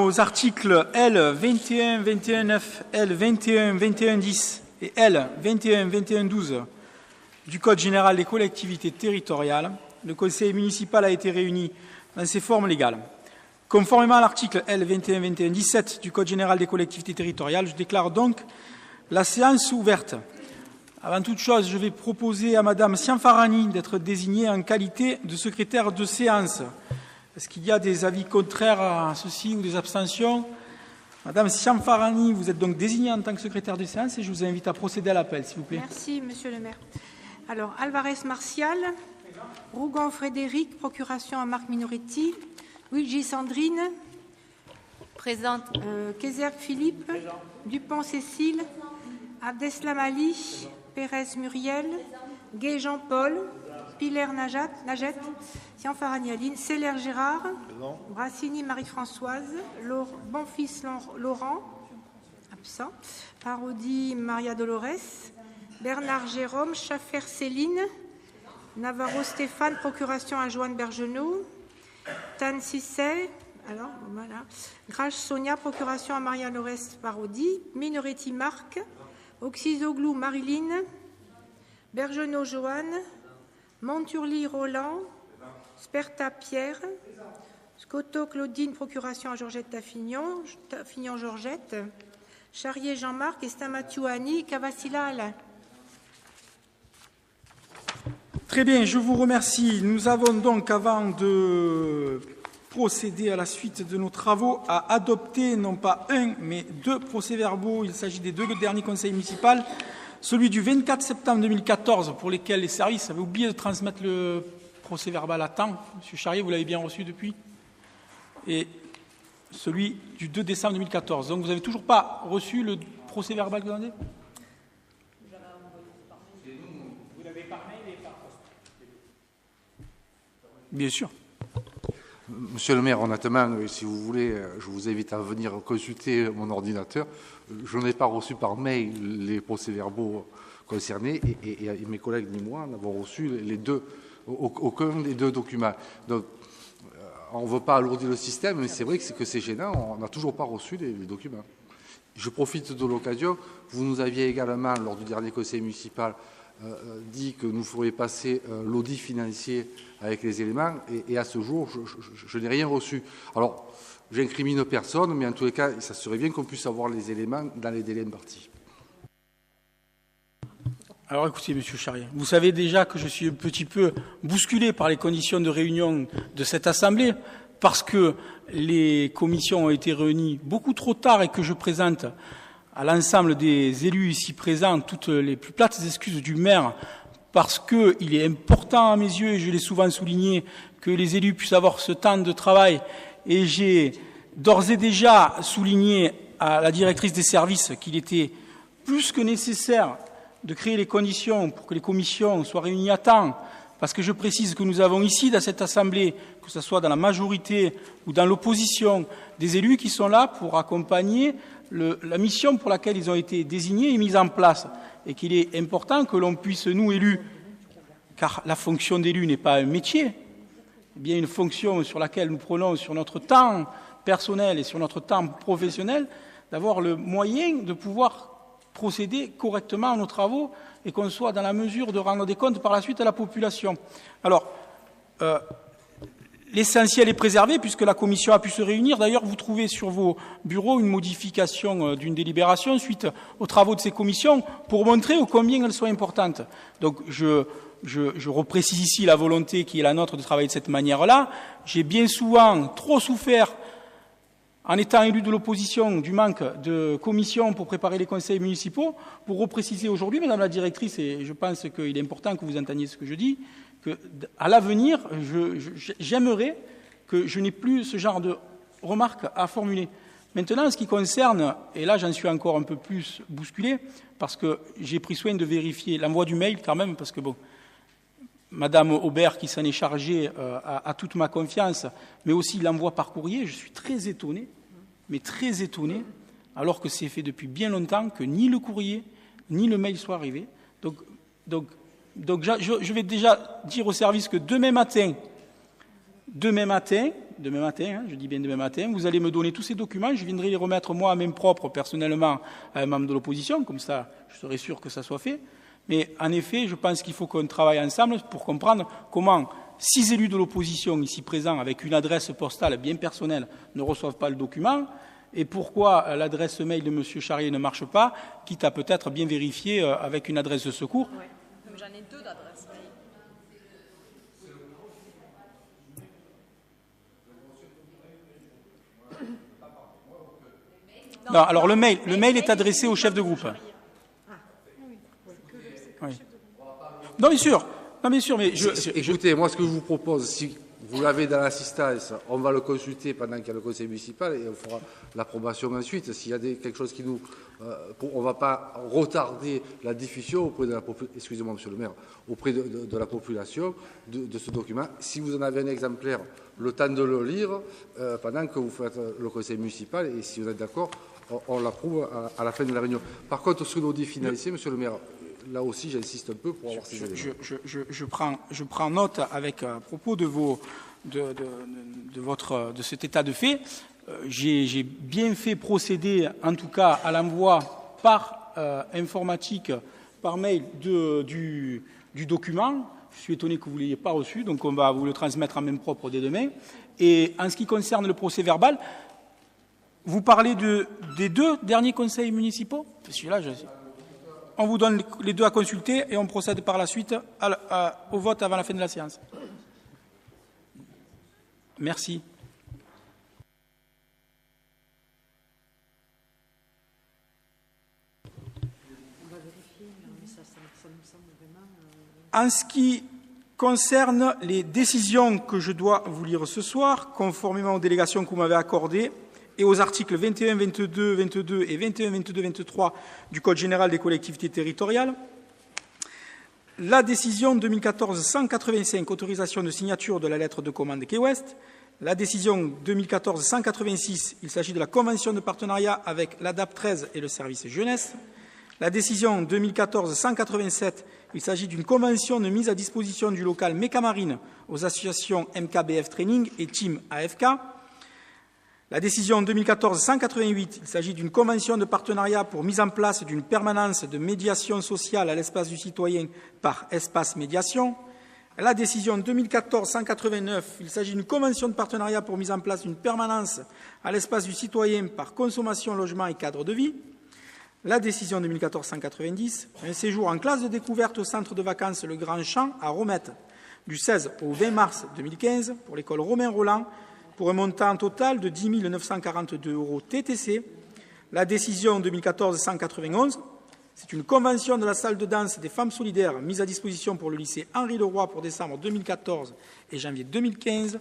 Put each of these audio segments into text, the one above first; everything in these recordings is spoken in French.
aux articles L. 21-21-9, L. 21-21-10 et L. 21-21-12 du Code général des collectivités territoriales, le Conseil municipal a été réuni dans ses formes légales. Conformément à l'article L. 21-21-17 du Code général des collectivités territoriales, je déclare donc la séance ouverte. Avant toute chose, je vais proposer à Madame Sianfarani d'être désignée en qualité de secrétaire de séance. Est-ce qu'il y a des avis contraires à ceci ou des abstentions? Madame Sianfarani, vous êtes donc désignée en tant que secrétaire de séance et je vous invite à procéder à l'appel, s'il vous plaît. Merci, Monsieur le maire. Alors, Alvarez Martial, Rougon Frédéric, procuration à Marc Minoretti, Luigi Sandrine, présente. Kézergue Philippe, présent. Dupont Cécile, Abdeslam Ali, Pérez Muriel, Gay Jean-Paul, Piler Najet, Sianfarani Aline, Seller Gérard, présent. Brassini Marie-Françoise, Bonfils Laurent, absent, Parodi Maria Dolores, Bernard Jérôme, Schaffer Céline, Navarro Stéphane, procuration à Joanne Bergenot, Tan Cissé, alors voilà, Grache Sonia, procuration à Maria Lorest Parodi, Minoretti Marc, Oxyzoglou Marilyn, Bergenot Joanne, Monturli Roland, Sperta Pierre, Scotto Claudine, procuration à Georgette Taffignon, Taffignon Georgette, Charrier Jean-Marc et Stamathiou Annie, Cavassila Alain. Très bien, je vous remercie. Nous avons donc, avant de procéder à la suite de nos travaux, à adopter non pas un, mais deux procès-verbaux. Il s'agit des deux derniers conseils municipaux. Celui du 24 septembre 2014, pour lesquels les services avaient oublié de transmettre le procès-verbal à temps. Monsieur Charrier, vous l'avez bien reçu depuis. Et celui du 2 décembre 2014. Donc, vous n'avez toujours pas reçu le procès-verbal que vous avez ? Bien sûr. Monsieur le maire, honnêtement, si vous voulez, je vous invite à venir consulter mon ordinateur. Je n'ai pas reçu par mail les procès-verbaux concernés et mes collègues ni moi n'avons reçu aucun des deux documents. Donc, on ne veut pas alourdir le système, mais c'est vrai que c'est gênant, on n'a toujours pas reçu les documents. Je profite de l'occasion. Vous nous aviez également, lors du dernier conseil municipal, dit que nous ferions passer l'audit financier avec les éléments, et à ce jour, je n'ai rien reçu. Alors, j'incrimine personne, mais en tous les cas, ça serait bien qu'on puisse avoir les éléments dans les délais impartis. Alors écoutez, Monsieur Charrier, vous savez déjà que je suis un petit peu bousculé par les conditions de réunion de cette Assemblée, parce que les commissions ont été réunies beaucoup trop tard et que je présente à l'ensemble des élus ici présents toutes les plus plates excuses du maire, parce qu'il est important à mes yeux, et je l'ai souvent souligné, que les élus puissent avoir ce temps de travail. Et j'ai d'ores et déjà souligné à la directrice des services qu'il était plus que nécessaire de créer les conditions pour que les commissions soient réunies à temps, parce que je précise que nous avons ici, dans cette Assemblée, que ce soit dans la majorité ou dans l'opposition, des élus qui sont là pour accompagner la mission pour laquelle ils ont été désignés et mis en place, et qu'il est important que l'on puisse, nous élus, car la fonction d'élu n'est pas un métier, bien une fonction sur laquelle nous prenons sur notre temps personnel et sur notre temps professionnel, d'avoir le moyen de pouvoir procéder correctement à nos travaux et qu'on soit dans la mesure de rendre des comptes par la suite à la population. Alors, l'essentiel est préservé puisque la commission a pu se réunir. D'ailleurs, vous trouvez sur vos bureaux une modification d'une délibération suite aux travaux de ces commissions pour montrer ô combien elles sont importantes. Donc, je reprécise ici la volonté qui est la nôtre de travailler de cette manière-là. J'ai bien souvent trop souffert, en étant élu de l'opposition, du manque de commissions pour préparer les conseils municipaux, pour repréciser aujourd'hui, Madame la directrice, et je pense qu'il est important que vous entendiez ce que je dis, qu'à l'avenir, j'aimerais que je n'ai plus ce genre de remarques à formuler. Maintenant, en ce qui concerne, et là j'en suis encore un peu plus bousculé, parce que j'ai pris soin de vérifier l'envoi du mail quand même, parce que bon, Madame Aubert, qui s'en est chargée, a toute ma confiance, mais aussi l'envoi par courrier, je suis très étonné, mais très étonné, alors que c'est fait depuis bien longtemps que ni le courrier, ni le mail soient arrivés. Donc je vais déjà dire au service que demain matin, demain matin, je dis bien demain matin, vous allez me donner tous ces documents, je viendrai les remettre moi à main propre personnellement à un membre de l'opposition, comme ça je serai sûr que ça soit fait. Mais en effet, je pense qu'il faut qu'on travaille ensemble pour comprendre comment 6 élus de l'opposition ici présents avec une adresse postale bien personnelle ne reçoivent pas le document et pourquoi l'adresse mail de M. Charrier ne marche pas, quitte à peut-être bien vérifier avec une adresse de secours. Ouais. J'en ai 2 d'adresses mail. Non, alors le mail est adressé au chef de groupe. Oui. Non, bien sûr, mais Écoutez, moi, ce que je vous propose, si vous l'avez dans l'assistance, on va le consulter pendant qu'il y a le conseil municipal et on fera l'approbation ensuite. S'il y a quelque chose qui nous... on ne va pas retarder la diffusion auprès de la population, excusez-moi, monsieur le maire, auprès de la population de ce document. Si vous en avez un exemplaire, le temps de le lire pendant que vous faites le conseil municipal et si vous êtes d'accord, on l'approuve à la fin de la réunion. Par contre, sur l'audit financier, monsieur le maire, là aussi, j'insiste un peu pour avoir ces éléments. Je prends note avec à propos de cet état de fait. J'ai bien fait procéder, en tout cas, à l'envoi par informatique, par mail du document. Je suis étonné que vous ne l'ayez pas reçu, donc on va vous le transmettre en main propre dès demain. Et en ce qui concerne le procès-verbal, vous parlez des 2 derniers conseils municipaux. Celui-là, on vous donne les 2 à consulter et on procède par la suite au vote avant la fin de la séance. Merci. En ce qui concerne les décisions que je dois vous lire ce soir, conformément aux délégations que vous m'avez accordées et aux articles 21, 22, 22 et 21, 22, 23 du Code général des collectivités territoriales, la décision 2014-185, autorisation de signature de la lettre de commande Quai Ouest, la décision 2014-186, il s'agit de la convention de partenariat avec l'ADAP 13 et le service jeunesse, la décision 2014-187, il s'agit d'une convention de mise à disposition du local Mécamarine aux associations MKBF Training et Team AFK. La décision 2014-188, il s'agit d'une convention de partenariat pour mise en place d'une permanence de médiation sociale à l'espace du citoyen par Espace Médiation. La décision 2014-189, il s'agit d'une convention de partenariat pour mise en place d'une permanence à l'espace du citoyen par Consommation, Logement et Cadre de Vie. La décision 2014-190, un séjour en classe de découverte au centre de vacances Le Grand Champ à Romette du 16 au 20 mars 2015 pour l'école Romain Roland pour un montant total de 10 942 € TTC. La décision 2014-191, c'est une convention de la salle de danse des femmes solidaires mise à disposition pour le lycée Henri Leroy pour décembre 2014 et janvier 2015.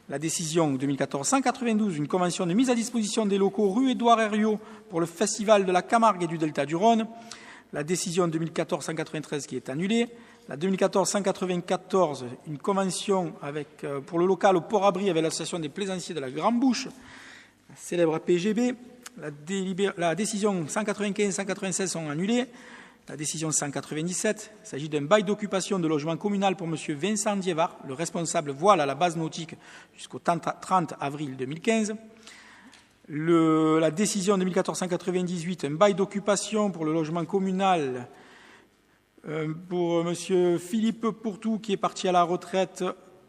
La décision 2014-192, une convention de mise à disposition des locaux rue Édouard Herriot pour le festival de la Camargue et du Delta du Rhône. La décision 2014-193 qui est annulée. La 2014-194, une convention pour le local au Port-Abri avec l'association des plaisanciers de la Grande Bouche, la célèbre PGB. La décision 195-196 sont annulées. La décision 197, il s'agit d'un bail d'occupation de logement communal pour M. Vincent Diévar, le responsable voile à la base nautique jusqu'au 30 avril 2015. La décision 2014-198, un bail d'occupation pour le logement communal pour M. Philippe Pourtout, qui est parti à la retraite.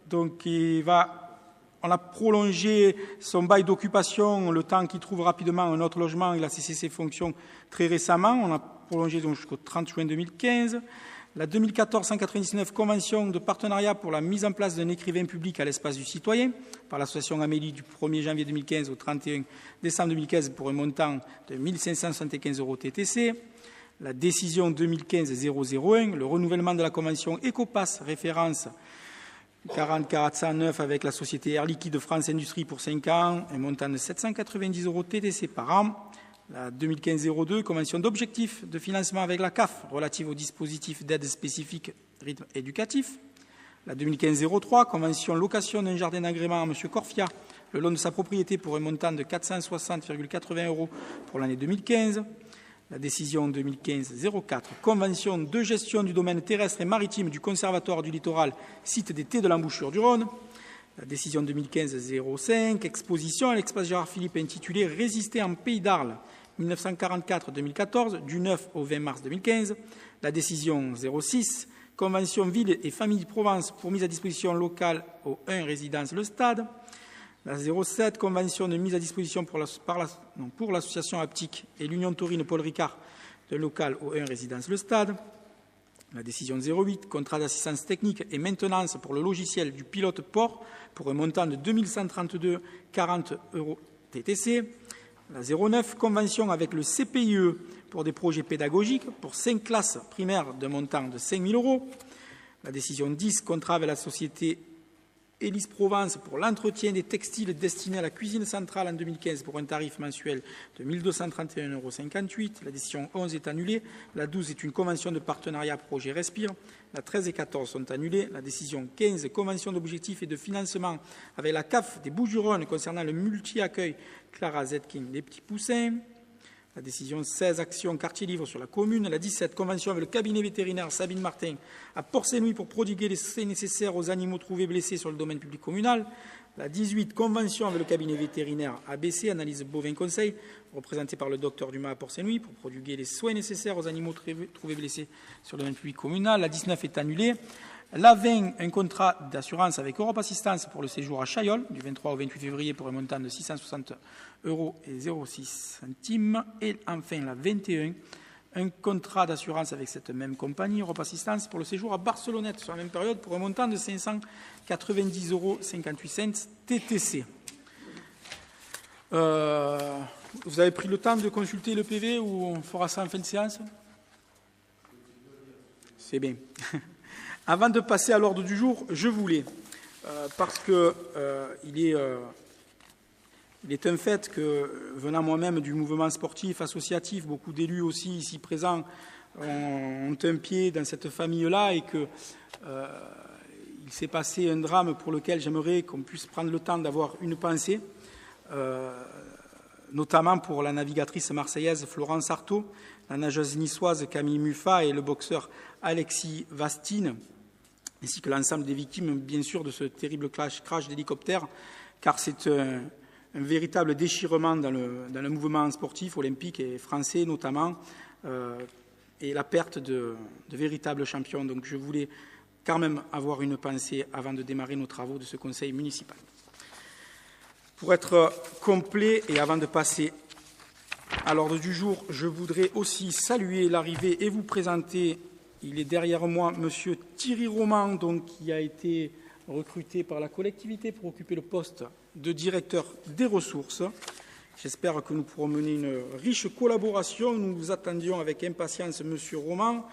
Donc, on a prolongé son bail d'occupation le temps qu'il trouve rapidement un autre logement. Il a cessé ses fonctions très récemment. On a prolongé donc jusqu'au 30 juin 2015. La 2014-199, convention de partenariat pour la mise en place d'un écrivain public à l'espace du citoyen par l'association Amélie du 1er janvier 2015 au 31 décembre 2015 pour un montant de 1 575 € TTC. La décision 2015-001, le renouvellement de la convention Ecopass, référence 40-409 avec la société Air Liquide France Industrie pour 5 ans, un montant de 790 € TTC par an. La 2015-02, convention d'objectifs de financement avec la CAF relative au dispositif d'aide spécifique rythme éducatif. La 2015-03, convention location d'un jardin d'agrément à M. Corfia, le long de sa propriété pour un montant de 460,80 € pour l'année 2015. La décision 2015-04, convention de gestion du domaine terrestre et maritime du Conservatoire du littoral, site des Thés de l'embouchure du Rhône. La décision 2015-05, exposition à l'espace Gérard Philippe intitulée « Résister en Pays d'Arles 1944-2014, du 9 au 20 mars 2015 ». La décision 06, convention Ville et Famille de Provence pour mise à disposition locale au 1 résidence Le Stade. La 07, convention de mise à disposition pour l'association Aptique et l'Union Taurine Paul Ricard de local au 1 résidence Le Stade. La décision 08, contrat d'assistance technique et maintenance pour le logiciel du pilote port pour un montant de 2132,40 € TTC. La 09, convention avec le CPIE pour des projets pédagogiques pour 5 classes primaires d'un montant de 5 000 €. La décision 10, contrat avec la société Hélice Provence pour l'entretien des textiles destinés à la cuisine centrale en 2015 pour un tarif mensuel de 1 231,58 €. La décision 11 est annulée. La 12 est une convention de partenariat projet Respire. La 13 et 14 sont annulées. La décision 15, convention d'objectifs et de financement avec la CAF des Bouches-du-Rhône concernant le multi-accueil Clara Zetkin des Petits Poussins. La décision 16, action quartier livre sur la commune. La 17, convention avec le cabinet vétérinaire Sabine Martin à Port-Saint-Louis pour prodiguer les soins nécessaires aux animaux trouvés blessés sur le domaine public communal. La 18, convention avec le cabinet vétérinaire ABC, analyse bovin conseil, représenté par le docteur Dumas à Port-Saint-Louis pour prodiguer les soins nécessaires aux animaux trouvés blessés sur le domaine public communal. La 19 est annulée. La 20, un contrat d'assurance avec Europe Assistance pour le séjour à Chaillol, du 23 au 28 février, pour un montant de 660,06 €. Et enfin, la 21, un contrat d'assurance avec cette même compagnie, Europe Assistance, pour le séjour à Barcelonnette, sur la même période, pour un montant de 590,58 € TTC. Vous avez pris le temps de consulter le PV ou on fera ça en fin de séance? C'est bien. Avant de passer à l'ordre du jour, je voulais, parce que il est un fait que, venant moi-même du mouvement sportif, associatif, beaucoup d'élus aussi ici présents ont un pied dans cette famille-là et que il s'est passé un drame pour lequel j'aimerais qu'on puisse prendre le temps d'avoir une pensée, notamment pour la navigatrice marseillaise Florence Artaud, la nageuse niçoise Camille Muffat et le boxeur Alexis Vastine, ainsi que l'ensemble des victimes, bien sûr, de ce terrible crash d'hélicoptère, car c'est un véritable déchirement dans le mouvement sportif olympique et français notamment, et la perte de véritables champions. Donc je voulais quand même avoir une pensée avant de démarrer nos travaux de ce conseil municipal. Pour être complet et avant de passer à l'ordre du jour, je voudrais aussi saluer l'arrivée et vous présenter. Il est derrière moi, Monsieur Thierry Roman, donc, qui a été recruté par la collectivité pour occuper le poste de directeur des ressources. J'espère que nous pourrons mener une riche collaboration. Nous vous attendions avec impatience, Monsieur Roman,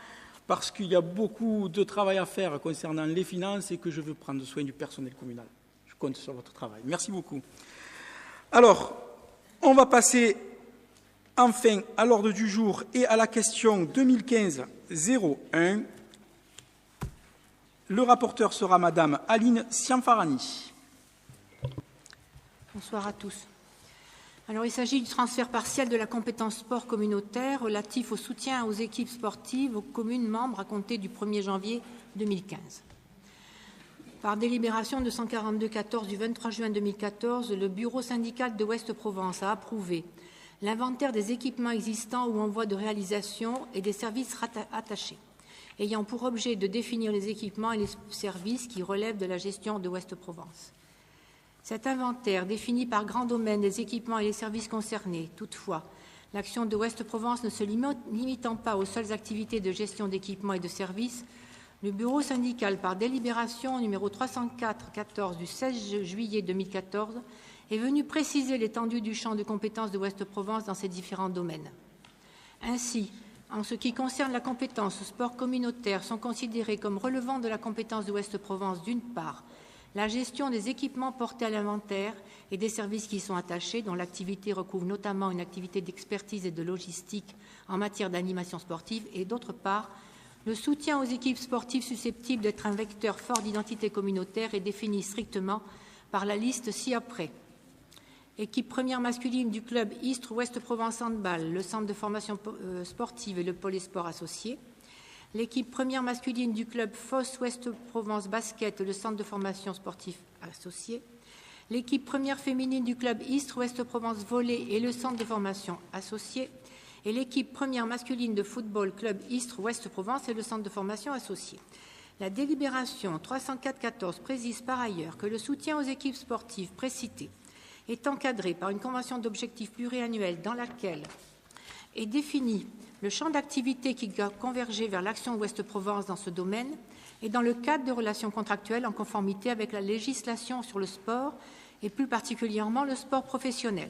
parce qu'il y a beaucoup de travail à faire concernant les finances et que je veux prendre soin du personnel communal. Je compte sur votre travail. Merci beaucoup. Alors, on va passer enfin à l'ordre du jour et à la question 2015-01. Le rapporteur sera Madame Aline Sianfarani. Bonsoir à tous. Alors, il s'agit du transfert partiel de la compétence sport communautaire relatif au soutien aux équipes sportives aux communes membres à compter du 1er janvier 2015. Par délibération 242-14 du 23 juin 2014, le bureau syndical de Ouest-Provence a approuvé l'inventaire des équipements existants ou en voie de réalisation et des services attachés, ayant pour objet de définir les équipements et les services qui relèvent de la gestion de Ouest-Provence. Cet inventaire définit par grand domaine les équipements et les services concernés. Toutefois, l'action de Ouest-Provence ne se limitant pas aux seules activités de gestion d'équipements et de services, le bureau syndical, par délibération numéro 304-14 du 16 juillet 2014, est venu préciser l'étendue du champ de compétences de Ouest-Provence dans ces différents domaines. Ainsi, en ce qui concerne la compétence sport communautaire, sont considérés comme relevant de la compétence de Ouest-Provence, d'une part, la gestion des équipements portés à l'inventaire et des services qui y sont attachés, dont l'activité recouvre notamment une activité d'expertise et de logistique en matière d'animation sportive, et d'autre part, le soutien aux équipes sportives susceptibles d'être un vecteur fort d'identité communautaire est défini strictement par la liste ci-après. Équipe première masculine du club Istres Ouest-Provence Handball, le centre de formation sportive et le pôle sport associé. l'équipe première masculine du club FOS Ouest-Provence Basket et le centre de formation sportif associé, l'équipe première féminine du club Istres Ouest-Provence Volley et le centre de formation associé, et l'équipe première masculine de football club Istres Ouest-Provence et le centre de formation associé. La délibération 304-14 précise par ailleurs que le soutien aux équipes sportives précitées est encadré par une convention d'objectifs pluriannuels dans laquelle est défini le champ d'activité qui doit converger vers l'action Ouest-Provence dans ce domaine et dans le cadre de relations contractuelles en conformité avec la législation sur le sport et plus particulièrement le sport professionnel.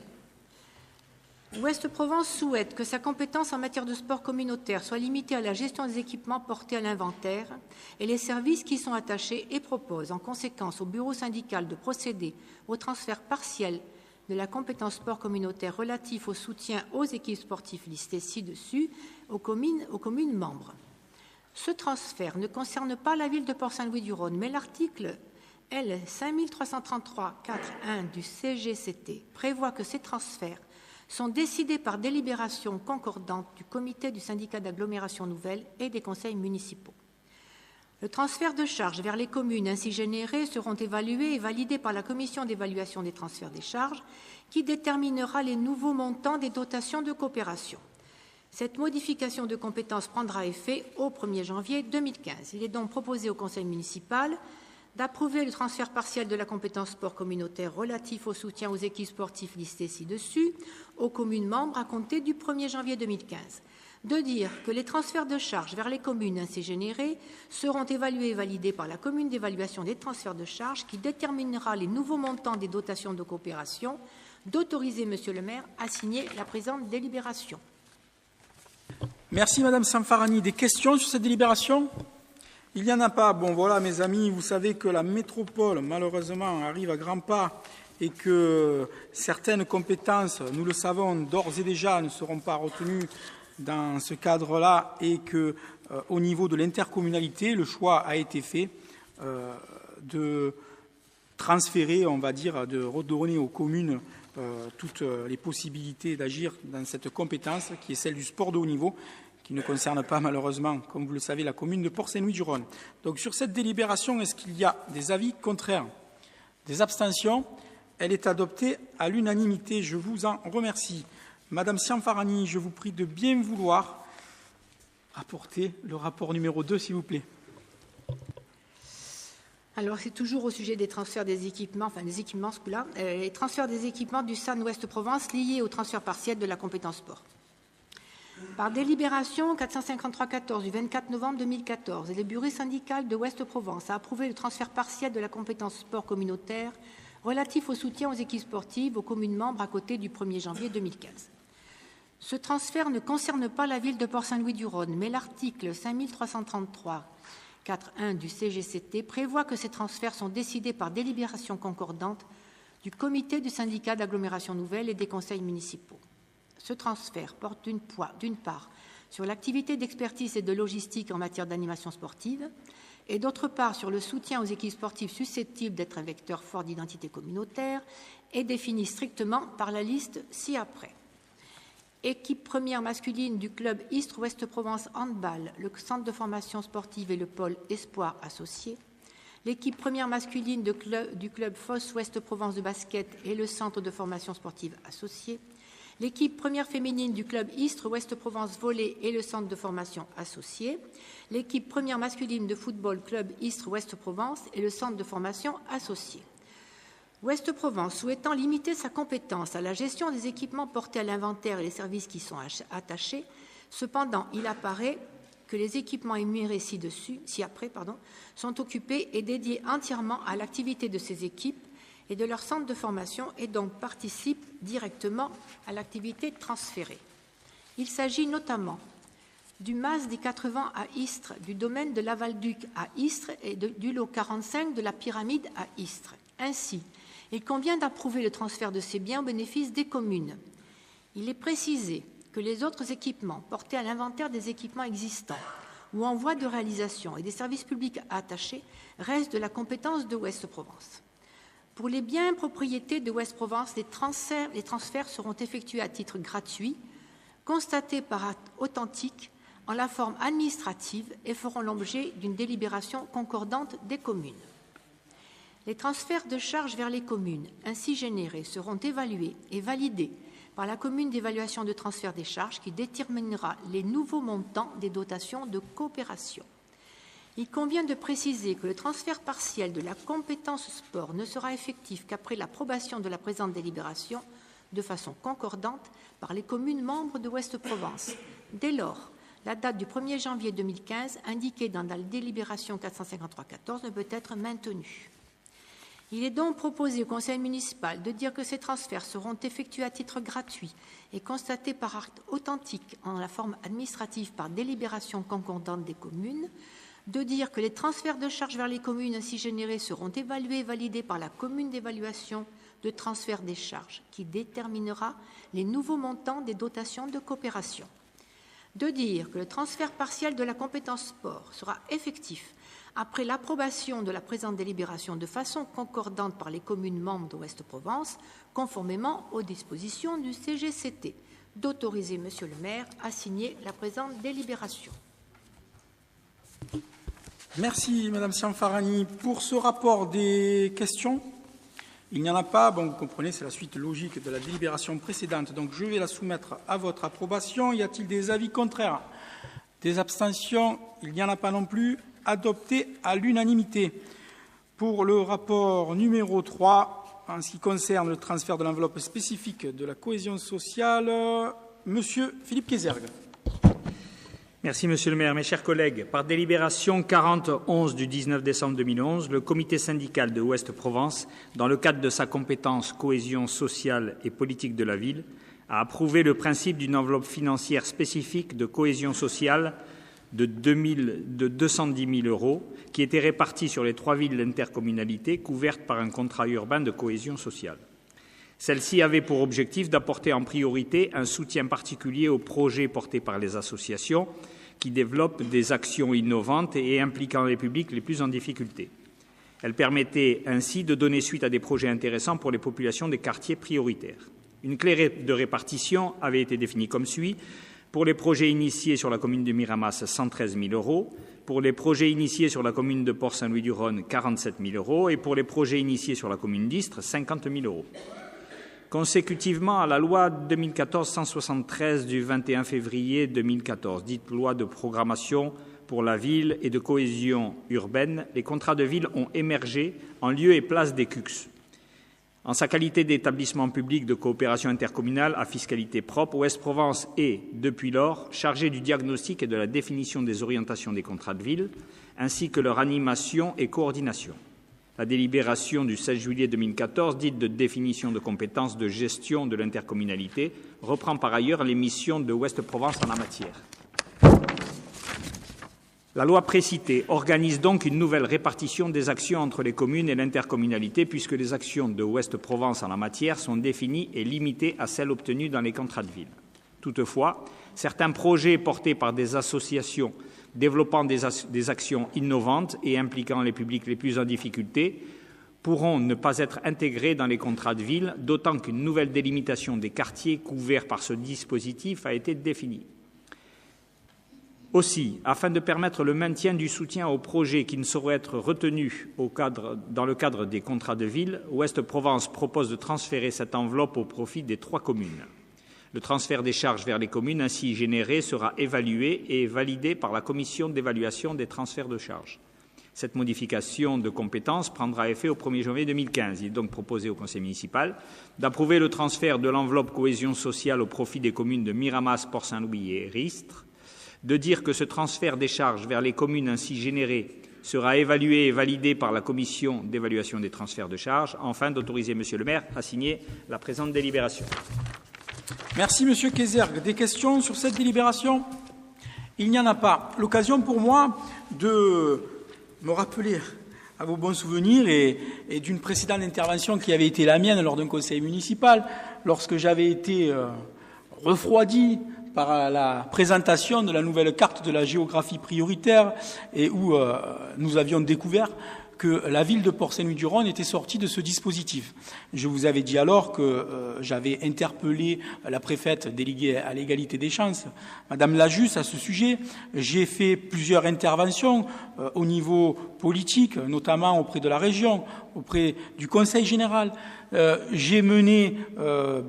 Ouest-Provence souhaite que sa compétence en matière de sport communautaire soit limitée à la gestion des équipements portés à l'inventaire et les services qui y sont attachés et propose en conséquence au bureau syndical de procéder au transfert partiel de la compétence sport communautaire relatif au soutien aux équipes sportives listées ci-dessus aux communes membres. Ce transfert ne concerne pas la ville de Port-Saint-Louis-du-Rhône, mais l'article L. 5333-4.1 du CGCT prévoit que ces transferts sont décidés par délibération concordante du comité du syndicat d'agglomération nouvelle et des conseils municipaux. Le transfert de charges vers les communes ainsi générées seront évalués et validés par la commission d'évaluation des transferts des charges qui déterminera les nouveaux montants des dotations de coopération. Cette modification de compétence prendra effet au 1er janvier 2015. Il est donc proposé au conseil municipal d'approuver le transfert partiel de la compétence sport communautaire relatif au soutien aux équipes sportives listées ci-dessus aux communes membres à compter du 1er janvier 2015. De dire que les transferts de charges vers les communes ainsi générées seront évalués et validés par la commune d'évaluation des transferts de charges qui déterminera les nouveaux montants des dotations de coopération, d'autoriser Monsieur le maire à signer la présente délibération. Merci Madame Sanfarani. Des questions sur cette délibération? Il n'y en a pas. Bon, voilà, mes amis, vous savez que la métropole, malheureusement, arrive à grands pas et que certaines compétences, nous le savons, d'ores et déjà, ne seront pas retenues dans ce cadre-là et que, au niveau de l'intercommunalité, le choix a été fait de transférer, on va dire, de redonner aux communes toutes les possibilités d'agir dans cette compétence qui est celle du sport de haut niveau, qui ne concerne pas malheureusement, comme vous le savez, la commune de Port-Saint-Louis-du-Rhône. Donc sur cette délibération, est-ce qu'il y a des avis contraires, des abstentions? Elle est adoptée à l'unanimité. Je vous en remercie. Madame Sanfarani, je vous prie de bien vouloir apporter le rapport numéro 2, s'il vous plaît. Alors, c'est toujours au sujet des transferts des équipements, enfin des équipements, là, les transferts des équipements du SAN Ouest-Provence liés au transfert partiel de la compétence sport. Par délibération 453-14 du 24 novembre 2014, le bureau syndical de Ouest-Provence a approuvé le transfert partiel de la compétence sport communautaire relatif au soutien aux équipes sportives aux communes membres à côté du 1er janvier 2015. Ce transfert ne concerne pas la ville de Port-Saint-Louis-du-Rhône, mais l'article 5333-4.1 du CGCT prévoit que ces transferts sont décidés par délibération concordante du comité du syndicat d'agglomération nouvelle et des conseils municipaux. Ce transfert porte d'une part sur l'activité d'expertise et de logistique en matière d'animation sportive et d'autre part sur le soutien aux équipes sportives susceptibles d'être un vecteur fort d'identité communautaire et défini strictement par la liste ci-après. Équipe première masculine du club Istres Ouest-Provence Handball, le centre de formation sportive et le pôle Espoir associé. L'équipe première masculine du club FOS Ouest-Provence de basket et le centre de formation sportive associé. L'équipe première féminine du club Istres Ouest-Provence Volley et le centre de formation associé. L'équipe première masculine de football club Istres Ouest-Provence et le centre de formation associé. Ouest-Provence, souhaitant limiter sa compétence à la gestion des équipements portés à l'inventaire et les services qui y sont attachés, cependant, il apparaît que les équipements énumérés ci-après sont occupés et dédiés entièrement à l'activité de ces équipes et de leur centre de formation et donc participent directement à l'activité transférée. Il s'agit notamment du MAS des 80 à Istres, du domaine de Lavalduc à Istres et du lot 45 de la Pyramide à Istres. Ainsi, il convient d'approuver le transfert de ces biens au bénéfice des communes. Il est précisé que les autres équipements portés à l'inventaire des équipements existants ou en voie de réalisation et des services publics attachés restent de la compétence de Ouest-Provence. Pour les biens propriétés de Ouest-Provence, les transferts seront effectués à titre gratuit, constatés par acte authentique, en la forme administrative et feront l'objet d'une délibération concordante des communes. Les transferts de charges vers les communes ainsi générés seront évalués et validés par la commune d'évaluation de transfert des charges qui déterminera les nouveaux montants des dotations de coopération. Il convient de préciser que le transfert partiel de la compétence sport ne sera effectif qu'après l'approbation de la présente délibération de façon concordante par les communes membres de Ouest-Provence. Dès lors, la date du 1er janvier 2015 indiquée dans la délibération 453-14 ne peut être maintenue. Il est donc proposé au Conseil municipal de dire que ces transferts seront effectués à titre gratuit et constatés par acte authentique en la forme administrative par délibération concordante des communes, de dire que les transferts de charges vers les communes ainsi générés seront évalués et validés par la commune d'évaluation de transfert des charges qui déterminera les nouveaux montants des dotations de coopération. De dire que le transfert partiel de la compétence sport sera effectif après l'approbation de la présente délibération de façon concordante par les communes membres d'Ouest-Provence, conformément aux dispositions du CGCT, d'autoriser Monsieur le maire à signer la présente délibération. Merci, Madame Cianfarani. Pour ce rapport, des questions? Il n'y en a pas. Bon, vous comprenez, c'est la suite logique de la délibération précédente. Donc, je vais la soumettre à votre approbation. Y a-t-il des avis contraires? Des abstentions? Il n'y en a pas non plus. Adopté à l'unanimité. Pour le rapport numéro 3, en ce qui concerne le transfert de l'enveloppe spécifique de la cohésion sociale, Monsieur Philippe Kézergue. Merci, Monsieur le maire. Mes chers collègues, par délibération 40-11 du 19 décembre 2011, le comité syndical de Ouest-Provence, dans le cadre de sa compétence cohésion sociale et politique de la ville, a approuvé le principe d'une enveloppe financière spécifique de cohésion sociale de 210 000 euros, qui était répartie sur les 3 villes d'intercommunalité couvertes par un contrat urbain de cohésion sociale. Celle-ci avait pour objectif d'apporter en priorité un soutien particulier aux projets portés par les associations qui développent des actions innovantes et impliquant les publics les plus en difficulté. Elle permettait ainsi de donner suite à des projets intéressants pour les populations des quartiers prioritaires. Une clé de répartition avait été définie comme suit. Pour les projets initiés sur la commune de Miramas, 113 000 euros. Pour les projets initiés sur la commune de Port-Saint-Louis-du-Rhône, 47 000 euros. Et pour les projets initiés sur la commune d'Istres, 50 000 euros. Consécutivement à la loi 2014-173 du 21 février 2014, dite loi de programmation pour la ville et de cohésion urbaine, les contrats de ville ont émergé en lieu et place des CUCS. En sa qualité d'établissement public de coopération intercommunale à fiscalité propre, Ouest-Provence est, depuis lors, chargé du diagnostic et de la définition des orientations des contrats de ville, ainsi que leur animation et coordination. La délibération du 16 juillet 2014, dite de définition de compétences de gestion de l'intercommunalité, reprend par ailleurs les missions de Ouest-Provence en la matière. La loi précitée organise donc une nouvelle répartition des actions entre les communes et l'intercommunalité, puisque les actions de Ouest-Provence en la matière sont définies et limitées à celles obtenues dans les contrats de ville. Toutefois, certains projets portés par des associations développant des actions innovantes et impliquant les publics les plus en difficulté pourront ne pas être intégrés dans les contrats de ville, d'autant qu'une nouvelle délimitation des quartiers couverts par ce dispositif a été définie. Aussi, afin de permettre le maintien du soutien aux projets qui ne sauraient être retenus dans le cadre des contrats de ville, Ouest-Provence propose de transférer cette enveloppe au profit des 3 communes. Le transfert des charges vers les communes ainsi généré sera évalué et validé par la commission d'évaluation des transferts de charges. Cette modification de compétence prendra effet au 1er janvier 2015. Il est donc proposé au conseil municipal d'approuver le transfert de l'enveloppe cohésion sociale au profit des communes de Miramas, Port-Saint-Louis et Ristres, de dire que ce transfert des charges vers les communes ainsi générées sera évalué et validé par la commission d'évaluation des transferts de charges, enfin d'autoriser Monsieur le maire à signer la présente délibération. Merci Monsieur Kézergue. Des questions sur cette délibération? Il n'y en a pas. L'occasion pour moi de me rappeler à vos bons souvenirs et d'une précédente intervention qui avait été la mienne lors d'un conseil municipal, lorsque j'avais été refroidi par la présentation de la nouvelle carte de la géographie prioritaire et où nous avions découvert que la ville de Port-Saint-Louis-du-Rhône était sortie de ce dispositif. Je vous avais dit alors que j'avais interpellé la préfète déléguée à l'égalité des chances, Madame Lajusse, à ce sujet. J'ai fait plusieurs interventions au niveau politique, notamment auprès de la région, auprès du Conseil général. J'ai mené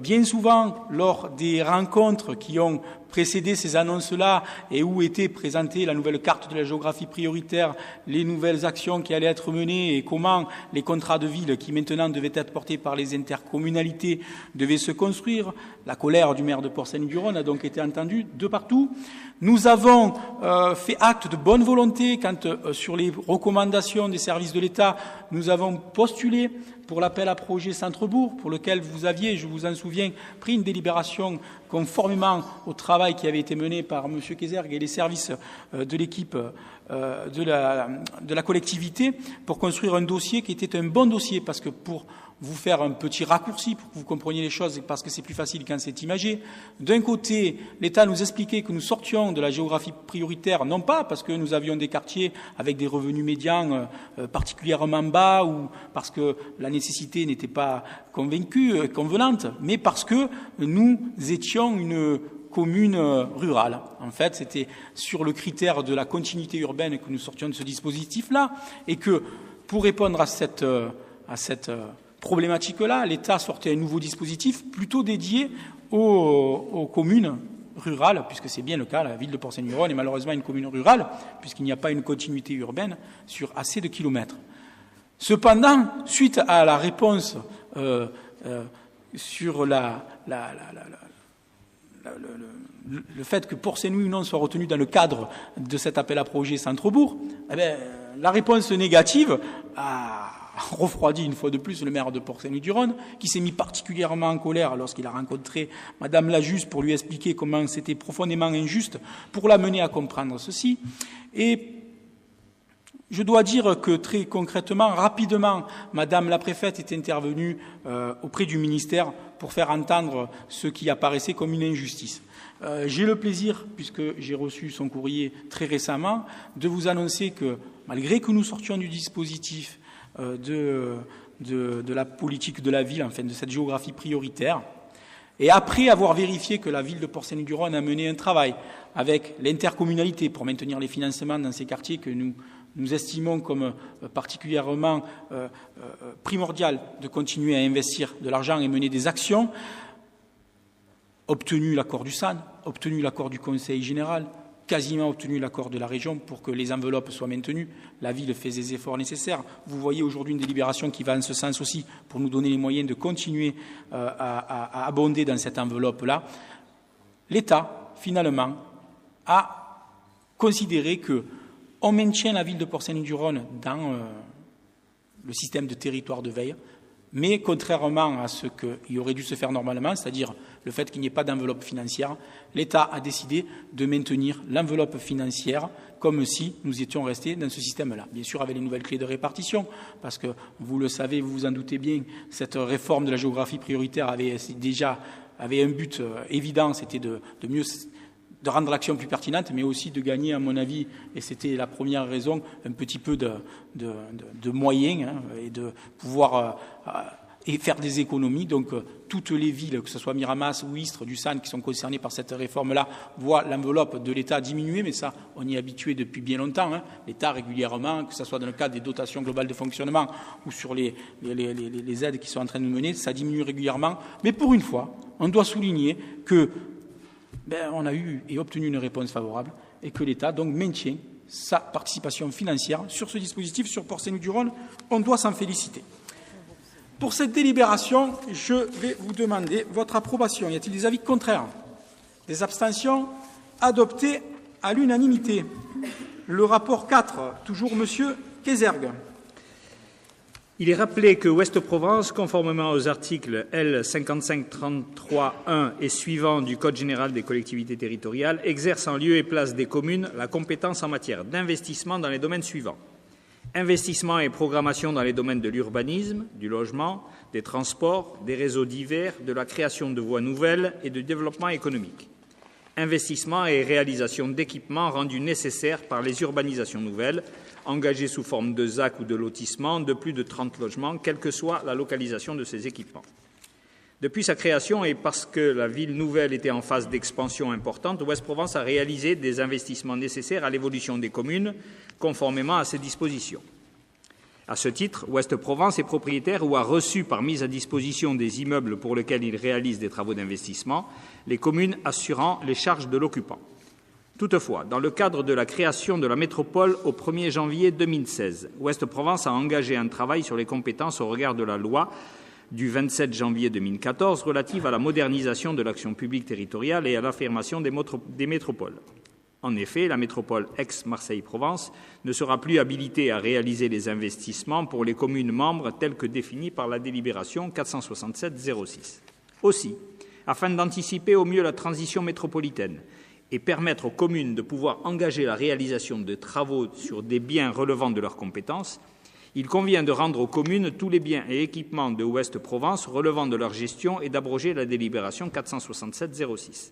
bien souvent, lors des rencontres qui ont précédé ces annonces-là et où était présentée la nouvelle carte de la géographie prioritaire, les nouvelles actions qui allaient être menées et comment les contrats de ville qui maintenant devaient être portés par les intercommunalités devaient se construire. La colère du maire de Port-Saint-Louis-du-Rhône a donc été entendue de partout. Nous avons fait acte de bonne volonté quand, sur les recommandations des services de l'État, nous avons postulé pour l'appel à projet Centre-Bourg, pour lequel vous aviez, je vous en souviens, pris une délibération conformément au travail qui avait été mené par M. Kézergue et les services de l'équipe de la collectivité pour construire un dossier qui était un bon dossier, parce que pour vous faire un petit raccourci pour que vous compreniez les choses, parce que c'est plus facile quand c'est imagé. D'un côté, l'État nous expliquait que nous sortions de la géographie prioritaire, non pas parce que nous avions des quartiers avec des revenus médians particulièrement bas ou parce que la nécessité n'était pas convenante, mais parce que nous étions une commune rurale. En fait, c'était sur le critère de la continuité urbaine que nous sortions de ce dispositif-là, et que pour répondre à cette problématique-là, l'État sortait un nouveau dispositif plutôt dédié aux communes rurales, puisque c'est bien le cas, la ville de Port-Saint-Louis-du-Rhône est malheureusement une commune rurale, puisqu'il n'y a pas une continuité urbaine sur assez de kilomètres. Cependant, suite à la réponse sur le fait que Port-Saint-Louis soit retenu dans le cadre de cet appel à projet Centre-Bourg, la réponse négative a refroidi une fois de plus le maire de Port-Saint-Louis-du-Rhône, qui s'est mis particulièrement en colère lorsqu'il a rencontré Madame Lajusse pour lui expliquer comment c'était profondément injuste, pour l'amener à comprendre ceci. Et je dois dire que très concrètement, rapidement, Madame la préfète est intervenue auprès du ministère pour faire entendre ce qui apparaissait comme une injustice. J'ai le plaisir, puisque j'ai reçu son courrier très récemment, de vous annoncer que, malgré que nous sortions du dispositif de la politique de la ville, enfin de cette géographie prioritaire, et après avoir vérifié que la ville de Port-Saint-Louis-du-Rhône a mené un travail avec l'intercommunalité pour maintenir les financements dans ces quartiers que nous estimons comme particulièrement primordial de continuer à investir de l'argent et mener des actions, obtenu l'accord du SAN, obtenu l'accord du Conseil général, quasiment obtenu l'accord de la région pour que les enveloppes soient maintenues. La ville fait des efforts nécessaires. Vous voyez aujourd'hui une délibération qui va en ce sens aussi pour nous donner les moyens de continuer à abonder dans cette enveloppe-là. L'État, finalement, a considéré qu'on maintient la ville de Port-Saint-Louis-du-Rhône dans le système de territoire de veille, mais contrairement à ce qui aurait dû se faire normalement, c'est-à-dire le fait qu'il n'y ait pas d'enveloppe financière, l'État a décidé de maintenir l'enveloppe financière comme si nous étions restés dans ce système-là. Bien sûr, avec les nouvelles clés de répartition, parce que, vous le savez, vous vous en doutez bien, cette réforme de la géographie prioritaire avait un but évident, c'était de rendre l'action plus pertinente, mais aussi de gagner, à mon avis, et c'était la première raison, un petit peu de moyens et de pouvoir et faire des économies. Donc, toutes les villes, que ce soit Miramas ou Istres, du SAN, qui sont concernées par cette réforme-là, voient l'enveloppe de l'État diminuer, mais ça, on y est habitué depuis bien longtemps. L'État, régulièrement, que ce soit dans le cadre des dotations globales de fonctionnement ou sur les aides qui sont en train de mener, ça diminue régulièrement. Mais pour une fois, on doit souligner que on a eu et obtenu une réponse favorable et que l'État donc maintient sa participation financière sur ce dispositif sur Port-Saint-Louis-du-Rhône. On doit s'en féliciter. Pour cette délibération, je vais vous demander votre approbation. Y a-t-il des avis contraires? Des abstentions? Adopté à l'unanimité. Le rapport 4, toujours Monsieur Kézergue. Il est rappelé que Ouest-Provence, conformément aux articles L. 5533-1 et suivants du Code général des collectivités territoriales, exerce en lieu et place des communes la compétence en matière d'investissement dans les domaines suivants. Investissement et programmation dans les domaines de l'urbanisme, du logement, des transports, des réseaux divers, de la création de voies nouvelles et de développement économique. Investissements et réalisation d'équipements rendus nécessaires par les urbanisations nouvelles, engagées sous forme de ZAC ou de lotissement de plus de 30 logements, quelle que soit la localisation de ces équipements. Depuis sa création et parce que la ville nouvelle était en phase d'expansion importante, Ouest-Provence a réalisé des investissements nécessaires à l'évolution des communes, conformément à ces dispositions. À ce titre, Ouest-Provence est propriétaire ou a reçu par mise à disposition des immeubles pour lesquels il réalise des travaux d'investissement, les communes assurant les charges de l'occupant. Toutefois, dans le cadre de la création de la métropole au 1er janvier 2016, Ouest-Provence a engagé un travail sur les compétences au regard de la loi du 27 janvier 2014 relative à la modernisation de l'action publique territoriale et à l'affirmation des métropoles. En effet, la métropole Aix-Marseille-Provence ne sera plus habilitée à réaliser les investissements pour les communes membres tels que définis par la délibération 467-06. Aussi, afin d'anticiper au mieux la transition métropolitaine et permettre aux communes de pouvoir engager la réalisation de travaux sur des biens relevant de leurs compétences, il convient de rendre aux communes tous les biens et équipements de Ouest-Provence relevant de leur gestion et d'abroger la délibération 467-06.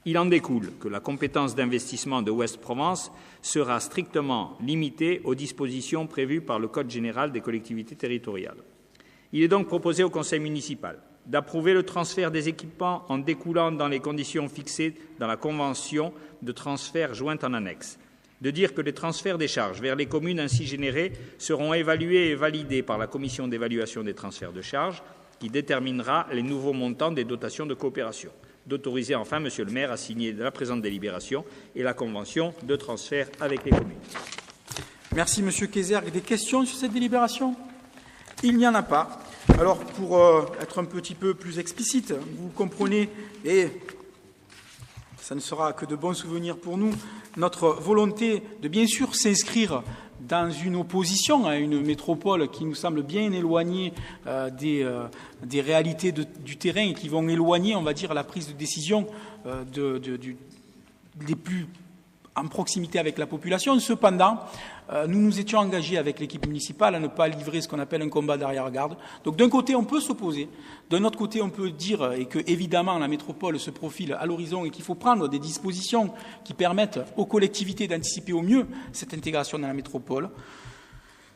Il en découle que la compétence d'investissement de Ouest-Provence sera strictement limitée aux dispositions prévues par le Code général des collectivités territoriales. Il est donc proposé au Conseil municipal d'approuver le transfert des équipements en découlant dans les conditions fixées dans la convention de transfert jointe en annexe, de dire que les transferts des charges vers les communes ainsi générés seront évalués et validés par la commission d'évaluation des transferts de charges qui déterminera les nouveaux montants des dotations de coopération, d'autoriser enfin Monsieur le maire à signer la présente délibération et la convention de transfert avec les communes. Merci Monsieur Kézergue. Des questions sur cette délibération? Il n'y en a pas. Alors, pour être un petit peu plus explicite, vous comprenez, et ça ne sera que de bons souvenirs pour nous, notre volonté de bien sûr s'inscrire dans une opposition à une métropole qui nous semble bien éloignée des réalités du terrain et qui vont éloigner, on va dire, la prise de décision des plus en proximité avec la population. Cependant, nous nous étions engagés avec l'équipe municipale à ne pas livrer ce qu'on appelle un combat d'arrière-garde. Donc d'un côté, on peut s'opposer. D'un autre côté, on peut dire et que, évidemment, la métropole se profile à l'horizon et qu'il faut prendre des dispositions qui permettent aux collectivités d'anticiper au mieux cette intégration dans la métropole.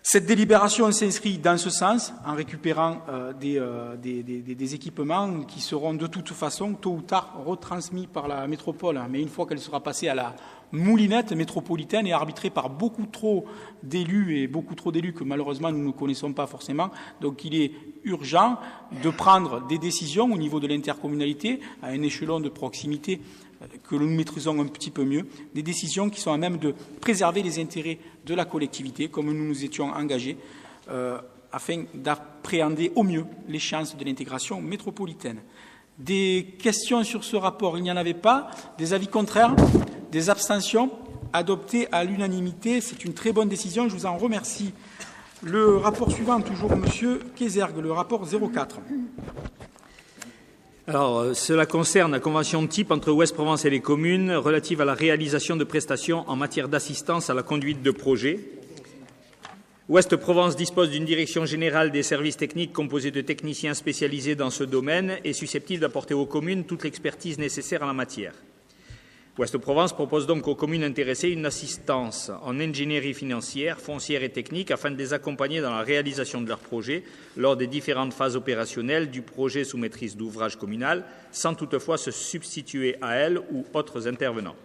Cette délibération s'inscrit dans ce sens, en récupérant des équipements qui seront de toute façon, tôt ou tard, retransmis par la métropole. Mais une fois qu'elle sera passée à la moulinette métropolitaine et arbitrée par beaucoup trop d'élus, et beaucoup trop d'élus que malheureusement nous ne connaissons pas forcément. Donc il est urgent de prendre des décisions au niveau de l'intercommunalité, à un échelon de proximité que nous maîtrisons un petit peu mieux, des décisions qui sont à même de préserver les intérêts de la collectivité, comme nous nous étions engagés, afin d'appréhender au mieux les chances de l'intégration métropolitaine. Des questions sur ce rapport, il n'y en avait pas. Des avis contraires, des abstentions, adoptées à l'unanimité. C'est une très bonne décision, je vous en remercie. Le rapport suivant, toujours M. Kézergue, le rapport 04. Alors, cela concerne la convention de type entre Ouest-Provence et les communes relative à la réalisation de prestations en matière d'assistance à la conduite de projets. Ouest-Provence dispose d'une direction générale des services techniques composée de techniciens spécialisés dans ce domaine et susceptible d'apporter aux communes toute l'expertise nécessaire en la matière. Ouest-Provence propose donc aux communes intéressées une assistance en ingénierie financière, foncière et technique afin de les accompagner dans la réalisation de leurs projets lors des différentes phases opérationnelles du projet sous maîtrise d'ouvrage communal, sans toutefois se substituer à elles ou autres intervenants.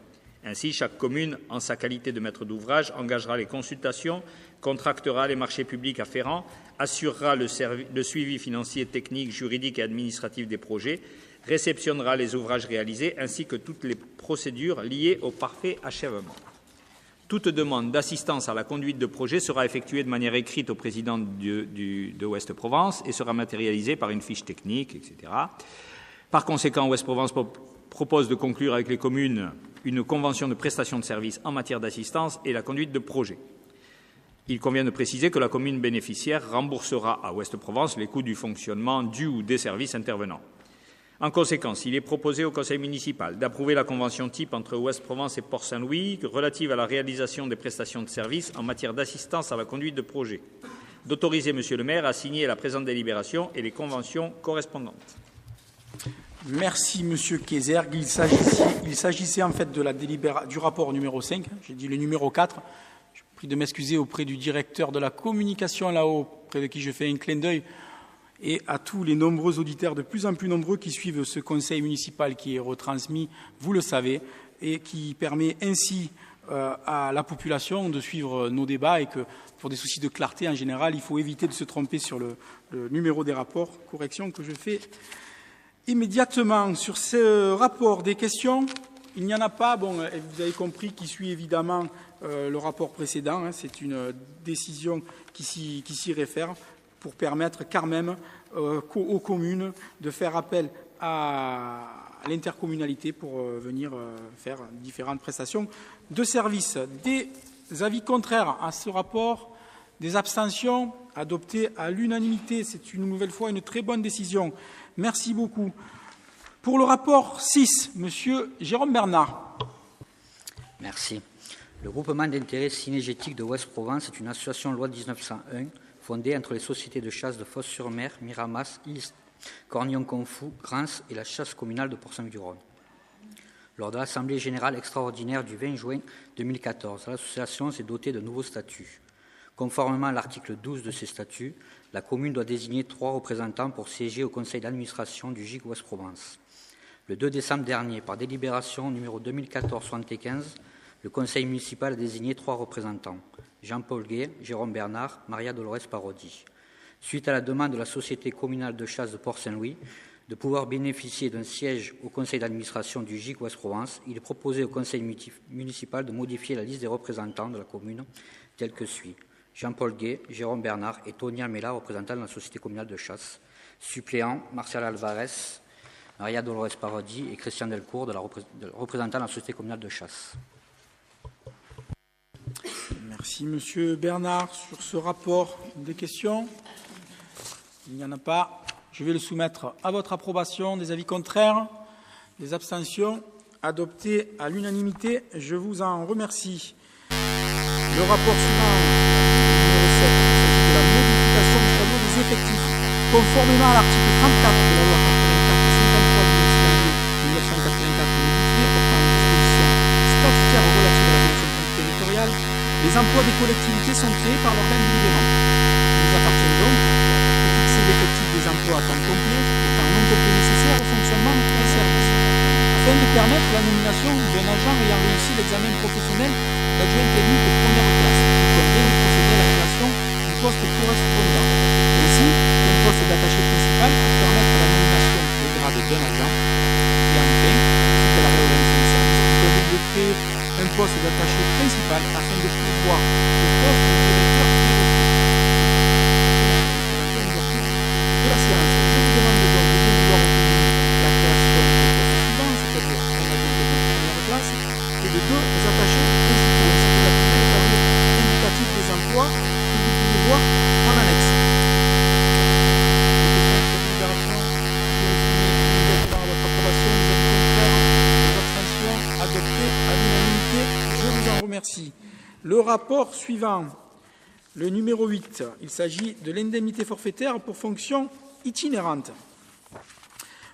Ainsi, chaque commune, en sa qualité de maître d'ouvrage, engagera les consultations, contractera les marchés publics afférents, assurera le suivi financier, technique, juridique et administratif des projets, réceptionnera les ouvrages réalisés ainsi que toutes les procédures liées au parfait achèvement. Toute demande d'assistance à la conduite de projet sera effectuée de manière écrite au président de Ouest-Provence et sera matérialisée par une fiche technique, etc. Par conséquent, Ouest-Provence propose de conclure avec les communes une convention de prestation de services en matière d'assistance et la conduite de projet. Il convient de préciser que la commune bénéficiaire remboursera à Ouest-Provence les coûts du fonctionnement du ou des services intervenants. En conséquence, il est proposé au Conseil municipal d'approuver la convention type entre Ouest-Provence et Port-Saint-Louis relative à la réalisation des prestations de services en matière d'assistance à la conduite de projet, d'autoriser Monsieur le maire à signer la présente délibération et les conventions correspondantes. Merci, Monsieur Kézergue. Il s'agissait en fait du rapport numéro 5. J'ai dit le numéro 4. Je prie de m'excuser auprès du directeur de la communication là-haut, auprès de qui je fais un clin d'œil, et à tous les nombreux auditeurs, de plus en plus nombreux, qui suivent ce conseil municipal qui est retransmis, vous le savez, et qui permet ainsi à la population de suivre nos débats, et que pour des soucis de clarté en général, il faut éviter de se tromper sur le numéro des rapports. Correction que je fais immédiatement. Sur ce rapport, des questions? Il n'y en a pas. Bon, vous avez compris qu'il suit évidemment le rapport précédent. C'est une décision qui s'y réfère pour permettre quand même aux communes de faire appel à l'intercommunalité pour venir faire différentes prestations de services. Des avis contraires à ce rapport, des abstentions adoptées à l'unanimité. C'est une nouvelle fois une très bonne décision. Merci beaucoup. Pour le rapport 6, Monsieur Jérôme Bernard. Merci. Le groupement d'intérêt cynégétique de Ouest-Provence est une association loi de 1901 fondée entre les sociétés de chasse de Fos-sur-Mer, Miramas, Istres, Cornillon-Confou, Grance et la chasse communale de Port-Saint-du-Rhône. Lors de l'Assemblée générale extraordinaire du 20 juin 2014, l'association s'est dotée de nouveaux statuts. Conformément à l'article 12 de ces statuts, la commune doit désigner 3 représentants pour siéger au conseil d'administration du GIC Ouest-Provence. Le 2 décembre dernier, par délibération numéro 2014-75, le conseil municipal a désigné 3 représentants, Jean-Paul Guay, Jérôme Bernard, Maria Dolores Parodi. Suite à la demande de la société communale de chasse de Port-Saint-Louis de pouvoir bénéficier d'un siège au conseil d'administration du GIC Ouest-Provence, il est proposé au conseil municipal de modifier la liste des représentants de la commune telle que suit. Jean-Paul Guay, Jérôme Bernard et Tony Amela, représentants de la société communale de chasse. Suppléant, Martial Alvarez, Maria Dolores Parodi et Christian Delcourt, représentant de la société communale de chasse. Merci, Monsieur Bernard. Sur ce rapport, des questions? Il n'y en a pas. Je vais le soumettre à votre approbation. Des avis contraires? Des abstentions? Adopté à l'unanimité. Je vous en remercie. Le rapport suivant, numéro 7, il s'agit de la modification du tableau des effectifs. Conformément à l'article 34 de la loi 84-53 du 9 janvier 1984 modifiée portant une disposition statutaire relative à la fonction publique territoriale, les emplois des collectivités sont créés par l'organe délibérant. Il nous appartient donc de fixer l'effectif des emplois à temps complet et temps non complet nécessaires au fonctionnement d'un service, afin de permettre la nomination d'un agent ayant réussi l'examen professionnel d'adjoint technique de première classe. Il convient de procéder à la création du poste correspondant. Ainsi, un poste d'attaché principal pour permettre la nomination au grade d'un agent. Et enfin, suite à la réorganisation du service, il convient de créer un poste d'attaché principal afin de pourvoir le poste de directeur de la séance. Je vous demande donc de bien vouloir obtenir la création des postes suivants, c'est-à-dire un adjoint de première classe et de 2 attachés principaux, ainsi que d'appuyer le tableau indicatif des emplois que vous pouvez voir en annexe. Adopté à l'unanimité, je vous en remercie. Le rapport suivant, le numéro 8, il s'agit de l'indemnité forfaitaire pour fonction itinérante.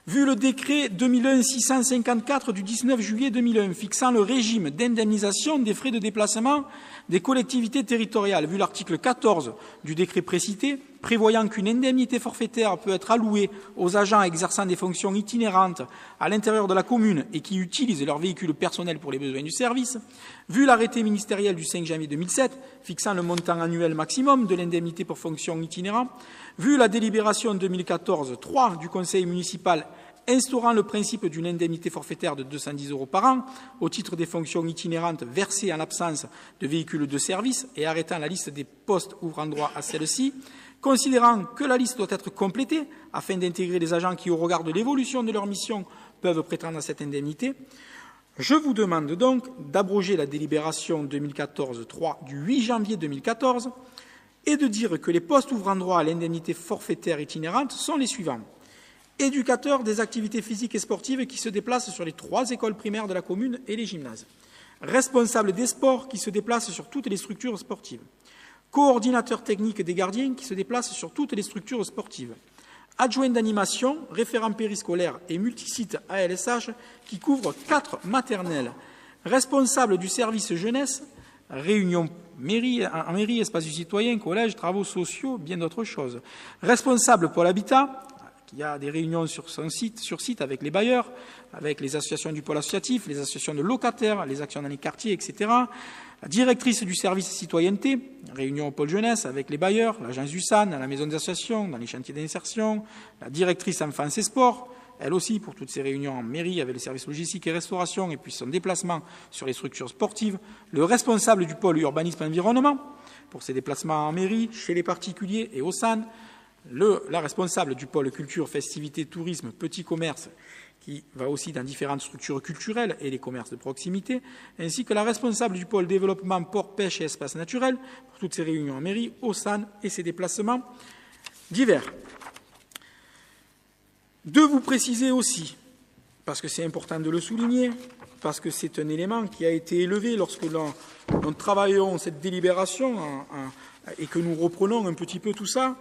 Vu le décret 2001-654 du 19 juillet 2001 fixant le régime d'indemnisation des frais de déplacement des collectivités territoriales, vu l'article 14 du décret précité, prévoyant qu'une indemnité forfaitaire peut être allouée aux agents exerçant des fonctions itinérantes à l'intérieur de la commune et qui utilisent leur véhicule personnel pour les besoins du service, vu l'arrêté ministériel du 5 janvier 2007 fixant le montant annuel maximum de l'indemnité pour fonction itinérante, vu la délibération 2014-3 du Conseil municipal instaurant le principe d'une indemnité forfaitaire de 210 € par an au titre des fonctions itinérantes versées en l'absence de véhicules de service et arrêtant la liste des postes ouvrant droit à celle-ci, considérant que la liste doit être complétée afin d'intégrer les agents qui, au regard de l'évolution de leur mission, peuvent prétendre à cette indemnité, je vous demande donc d'abroger la délibération 2014-3 du 8 janvier 2014 et de dire que les postes ouvrant droit à l'indemnité forfaitaire itinérante sont les suivants. Éducateur des activités physiques et sportives qui se déplacent sur les 3 écoles primaires de la commune et les gymnases. Responsable des sports qui se déplacent sur toutes les structures sportives. Coordinateur technique des gardiens qui se déplacent sur toutes les structures sportives. adjoint d'animation, référent périscolaire et multisite ALSH qui couvre 4 maternelles, responsable du service jeunesse, réunion mairie, espace du citoyen, collège, travaux sociaux, bien d'autres choses, responsable pour l'habitat, qui a des réunions sur site avec les bailleurs, avec les associations du pôle associatif, les associations de locataires, les actions dans les quartiers, etc. La directrice du service citoyenneté, réunion au pôle jeunesse avec les bailleurs, l'agence du SAN, à la maison des associations, dans les chantiers d'insertion, la directrice enfance et sport, elle aussi pour toutes ces réunions en mairie avec le service logistique et restauration et puis son déplacement sur les structures sportives, le responsable du pôle urbanisme et environnement pour ses déplacements en mairie, chez les particuliers et au SAN, la responsable du pôle culture, festivités, tourisme, petit commerce, qui va aussi dans différentes structures culturelles et les commerces de proximité, ainsi que la responsable du pôle développement, port, pêche et espaces naturels, pour toutes ces réunions en mairie, au SAN et ses déplacements divers. De vous préciser aussi, parce que c'est important de le souligner, parce que c'est un élément qui a été élevé lorsque nous travaillons cette délibération et que nous reprenons un petit peu tout ça,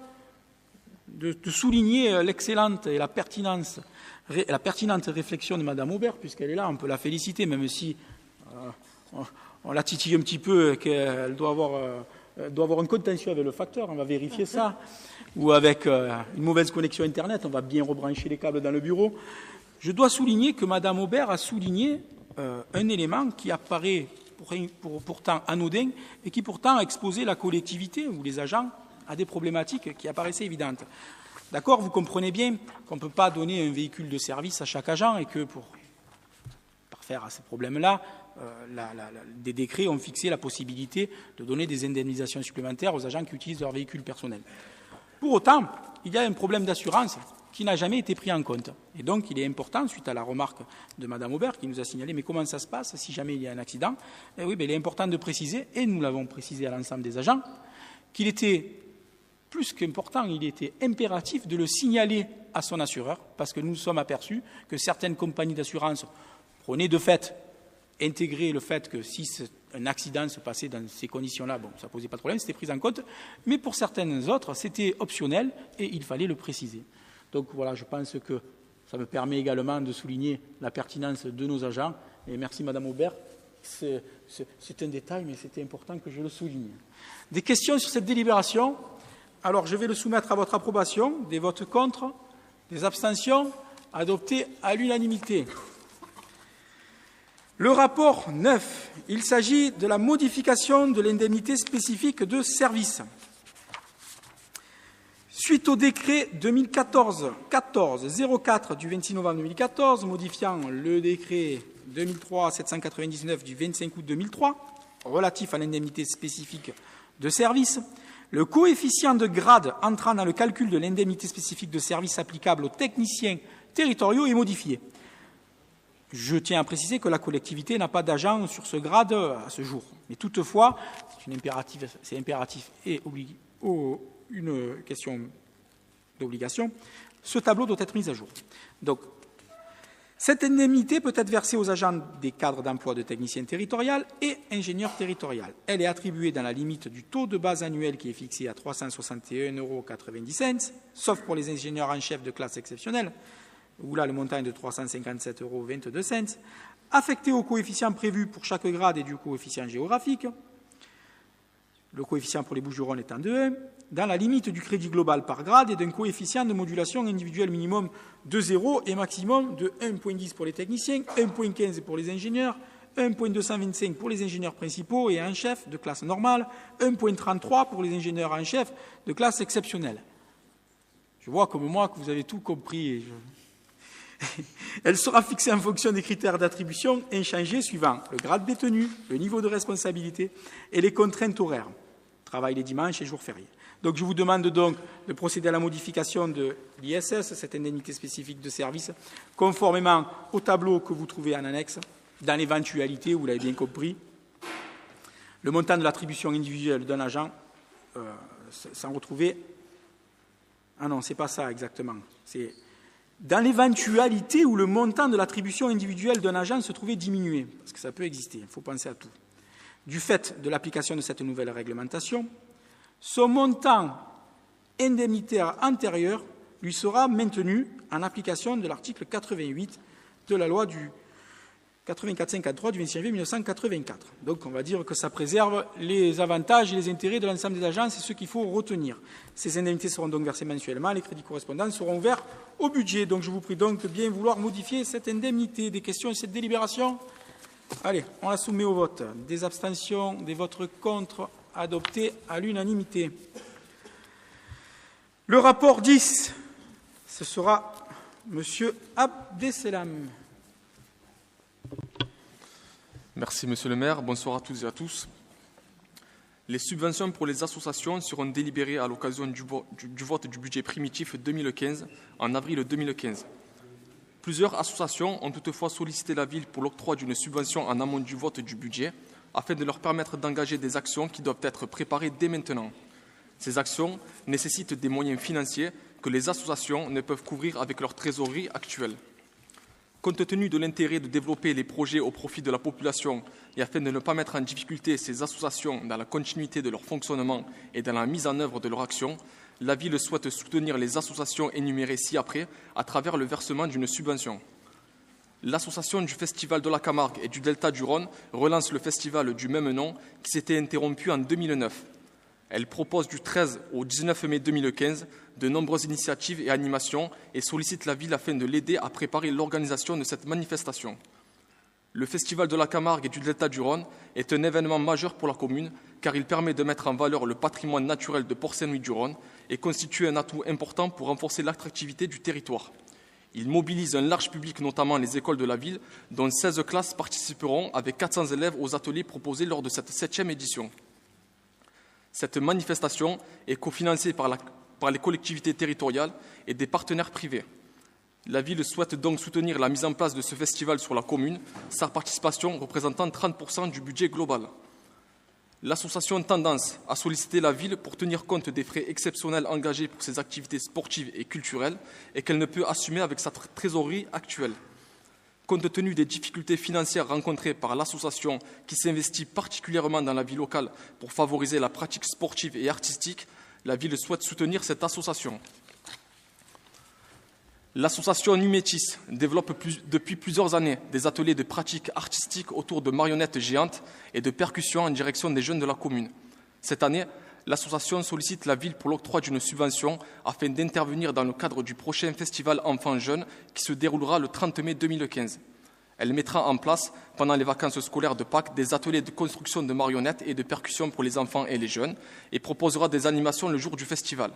de souligner l'excellente et la pertinente réflexion de Madame Aubert, puisqu'elle est là, on peut la féliciter, même si on la titille un petit peu, qu'elle doit avoir un contentieux avec le facteur, on va vérifier ça, ou avec une mauvaise connexion Internet, on va bien rebrancher les câbles dans le bureau. Je dois souligner que Madame Aubert a souligné un élément qui apparaît pourtant anodin et qui pourtant a exposé la collectivité ou les agents à des problématiques qui apparaissaient évidentes. D'accord, vous comprenez bien qu'on ne peut pas donner un véhicule de service à chaque agent et que pour faire à ces problèmes-là, des décrets ont fixé la possibilité de donner des indemnisations supplémentaires aux agents qui utilisent leur véhicule personnel. Pour autant, il y a un problème d'assurance qui n'a jamais été pris en compte. Et donc, il est important, suite à la remarque de Mme Aubert, qui nous a signalé, mais comment ça se passe si jamais il y a un accident? Eh oui, il est important de préciser, et nous l'avons précisé à l'ensemble des agents, qu'il était plus qu'important, il était impératif de le signaler à son assureur, parce que nous nous sommes aperçus que certaines compagnies d'assurance prenaient de fait, intégraient le fait que si un accident se passait dans ces conditions-là, bon, ça ne posait pas de problème, c'était pris en compte, mais pour certaines autres, c'était optionnel et il fallait le préciser. Donc voilà, je pense que ça me permet également de souligner la pertinence de nos agents, et merci Madame Aubert. C'est un détail, mais c'était important que je le souligne. Des questions sur cette délibération? Alors, je vais le soumettre à votre approbation. Des votes contre, des abstentions, adoptés à l'unanimité. Le rapport 9, il s'agit de la modification de l'indemnité spécifique de service. Suite au décret 2014-04 du 26 novembre 2014, modifiant le décret 2003-799 du 25 août 2003, relatif à l'indemnité spécifique de service, le coefficient de grade entrant dans le calcul de l'indemnité spécifique de service applicable aux techniciens territoriaux est modifié. Je tiens à préciser que la collectivité n'a pas d'agent sur ce grade à ce jour. Mais toutefois, c'est impératif et une question d'obligation, ce tableau doit être mis à jour. Donc, cette indemnité peut être versée aux agents des cadres d'emploi de technicien territorial et ingénieur territorial. Elle est attribuée dans la limite du taux de base annuel qui est fixé à 361,90 €, sauf pour les ingénieurs en chef de classe exceptionnelle, où là le montant est de 357,22 €, affecté au coefficient prévu pour chaque grade et du coefficient géographique, le coefficient pour les Bouches-du-Rhône étant de 1, dans la limite du crédit global par grade et d'un coefficient de modulation individuelle minimum de 0 et maximum de 1,10 pour les techniciens, 1,15 pour les ingénieurs, 1,225 pour les ingénieurs principaux et en chef de classe normale, 1,33 pour les ingénieurs en chef de classe exceptionnelle. Je vois comme moi que vous avez tout compris. Elle sera fixée en fonction des critères d'attribution inchangés suivant le grade détenu, le niveau de responsabilité et les contraintes horaires, travail les dimanches et jours fériés. Donc je vous demande donc de procéder à la modification de l'ISS, cette indemnité spécifique de service, conformément au tableau que vous trouvez en annexe, dans l'éventualité, vous l'avez bien compris, le montant de l'attribution individuelle d'un agent s'en retrouvait... Ah non, c'est pas ça exactement. C'est dans l'éventualité où le montant de l'attribution individuelle d'un agent se trouvait diminué, parce que ça peut exister, il faut penser à tout. Du fait de l'application de cette nouvelle réglementation, son montant indemnitaire antérieur lui sera maintenue en application de l'article 88 de la loi du 84-53 du 26 janvier 1984. Donc on va dire que ça préserve les avantages et les intérêts de l'ensemble des agences, c'est ce qu'il faut retenir. Ces indemnités seront donc versées mensuellement, les crédits correspondants seront ouverts au budget. Donc je vous prie donc de bien vouloir modifier cette indemnité. Des questions sur cette délibération? Allez, on la soumet au vote. Des abstentions, des votes contre, adoptés à l'unanimité. Le rapport 10, ce sera M. Abdesselam. Merci, Monsieur le maire. Bonsoir à toutes et à tous. Les subventions pour les associations seront délibérées à l'occasion du vote du budget primitif 2015, en avril 2015. Plusieurs associations ont toutefois sollicité la ville pour l'octroi d'une subvention en amont du vote du budget, afin de leur permettre d'engager des actions qui doivent être préparées dès maintenant. Ces actions nécessitent des moyens financiers que les associations ne peuvent couvrir avec leur trésorerie actuelle. Compte tenu de l'intérêt de développer les projets au profit de la population et afin de ne pas mettre en difficulté ces associations dans la continuité de leur fonctionnement et dans la mise en œuvre de leur action, la ville souhaite soutenir les associations énumérées ci-après à travers le versement d'une subvention. L'association du Festival de la Camargue et du Delta du Rhône relance le festival du même nom qui s'était interrompu en 2009. Elle propose du 13 au 19 mai 2015 de nombreuses initiatives et animations et sollicite la ville afin de l'aider à préparer l'organisation de cette manifestation. Le Festival de la Camargue et du Delta du Rhône est un événement majeur pour la commune car il permet de mettre en valeur le patrimoine naturel de Port-Saint-Louis-du-Rhône et constitue un atout important pour renforcer l'attractivité du territoire. Il mobilise un large public, notamment les écoles de la ville, dont 16 classes participeront avec 400 élèves aux ateliers proposés lors de cette 7e édition. Cette manifestation est cofinancée par les collectivités territoriales et des partenaires privés. La ville souhaite donc soutenir la mise en place de ce festival sur la commune, sa participation représentant 30% du budget global. L'association Tendance a sollicité la ville pour tenir compte des frais exceptionnels engagés pour ses activités sportives et culturelles et qu'elle ne peut assumer avec sa trésorerie actuelle. Compte tenu des difficultés financières rencontrées par l'association qui s'investit particulièrement dans la vie locale pour favoriser la pratique sportive et artistique, la ville souhaite soutenir cette association. L'association Numétis développe depuis plusieurs années des ateliers de pratique artistique autour de marionnettes géantes et de percussions en direction des jeunes de la commune. Cette année, l'association sollicite la ville pour l'octroi d'une subvention afin d'intervenir dans le cadre du prochain festival Enfants-Jeunes qui se déroulera le 30 mai 2015. Elle mettra en place, pendant les vacances scolaires de Pâques, des ateliers de construction de marionnettes et de percussions pour les enfants et les jeunes et proposera des animations le jour du festival.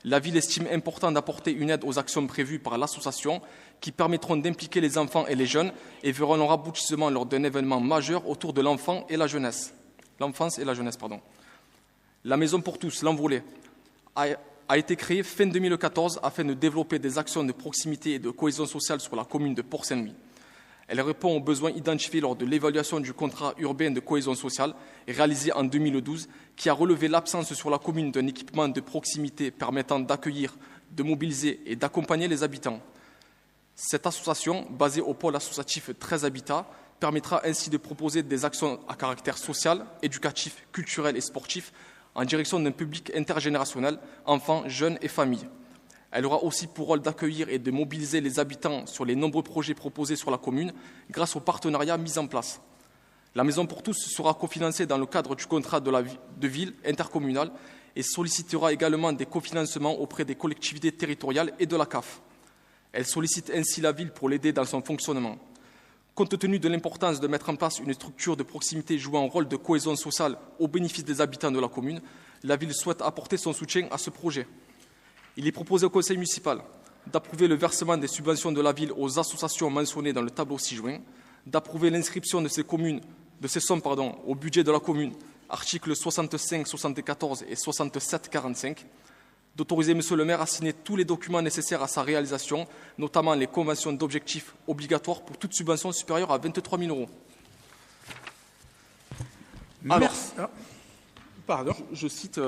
La ville estime important d'apporter une aide aux actions prévues par l'association qui permettront d'impliquer les enfants et les jeunes et verront leur aboutissement lors d'un événement majeur autour de l'enfance et la jeunesse. La Maison pour tous, l'Envolée, a été créée fin 2014 afin de développer des actions de proximité et de cohésion sociale sur la commune de Port-Saint-Louis. Elle répond aux besoins identifiés lors de l'évaluation du contrat urbain de cohésion sociale réalisé en 2012, qui a relevé l'absence sur la commune d'un équipement de proximité permettant d'accueillir, de mobiliser et d'accompagner les habitants. Cette association, basée au pôle associatif 13 Habitat, permettra ainsi de proposer des actions à caractère social, éducatif, culturel et sportif en direction d'un public intergénérationnel, enfants, jeunes et familles. Elle aura aussi pour rôle d'accueillir et de mobiliser les habitants sur les nombreux projets proposés sur la commune grâce aux partenariats mis en place. La Maison pour tous sera cofinancée dans le cadre du contrat de ville intercommunal et sollicitera également des cofinancements auprès des collectivités territoriales et de la CAF. Elle sollicite ainsi la ville pour l'aider dans son fonctionnement. Compte tenu de l'importance de mettre en place une structure de proximité jouant un rôle de cohésion sociale au bénéfice des habitants de la commune, la ville souhaite apporter son soutien à ce projet. Il est proposé au conseil municipal d'approuver le versement des subventions de la ville aux associations mentionnées dans le tableau ci-joint, d'approuver l'inscription de ces sommes au budget de la commune, articles 65, 74 et 67, 45, d'autoriser M. le maire à signer tous les documents nécessaires à sa réalisation, notamment les conventions d'objectifs obligatoires pour toute subvention supérieure à 23 000 €. Alors, je cite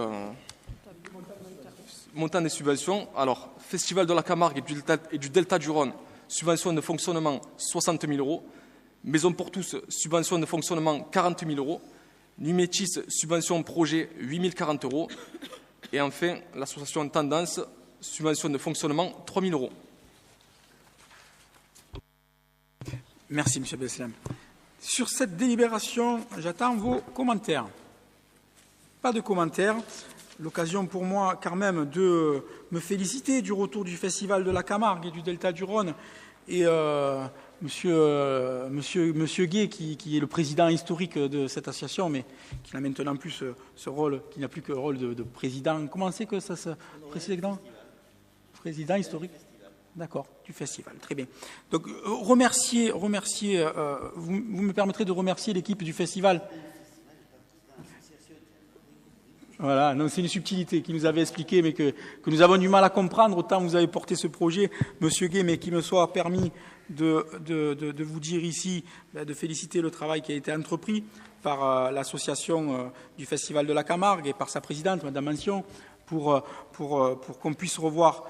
montant des subventions. Alors, Festival de la Camargue et du Delta du Rhône, subvention de fonctionnement 60 000 €. Maison pour tous, subvention de fonctionnement 40 000 €. Numétis, subvention projet 8 040 €. Et enfin, l'association Tendance, Subvention de fonctionnement, 3 000 €. Merci, M. Besselem. Sur cette délibération, j'attends vos commentaires. Pas de commentaires. L'occasion pour moi, quand même, de me féliciter du retour du Festival de la Camargue et du Delta du Rhône. Et Monsieur Gay, qui est le président historique de cette association, mais qui n'a maintenant plus ce rôle, qui n'a plus que le rôle de président. Comment c'est que ça se président historique? D'accord, du festival, très bien. Donc, vous me permettrez de remercier l'équipe du festival. Voilà, donc c'est une subtilité qui nous avait expliqué, mais que nous avons du mal à comprendre, autant vous avez porté ce projet, Monsieur Gay, mais qui me soit permis de vous dire ici, de féliciter le travail qui a été entrepris par l'association du Festival de la Camargue et par sa présidente, Madame Mention, pour qu'on puisse revoir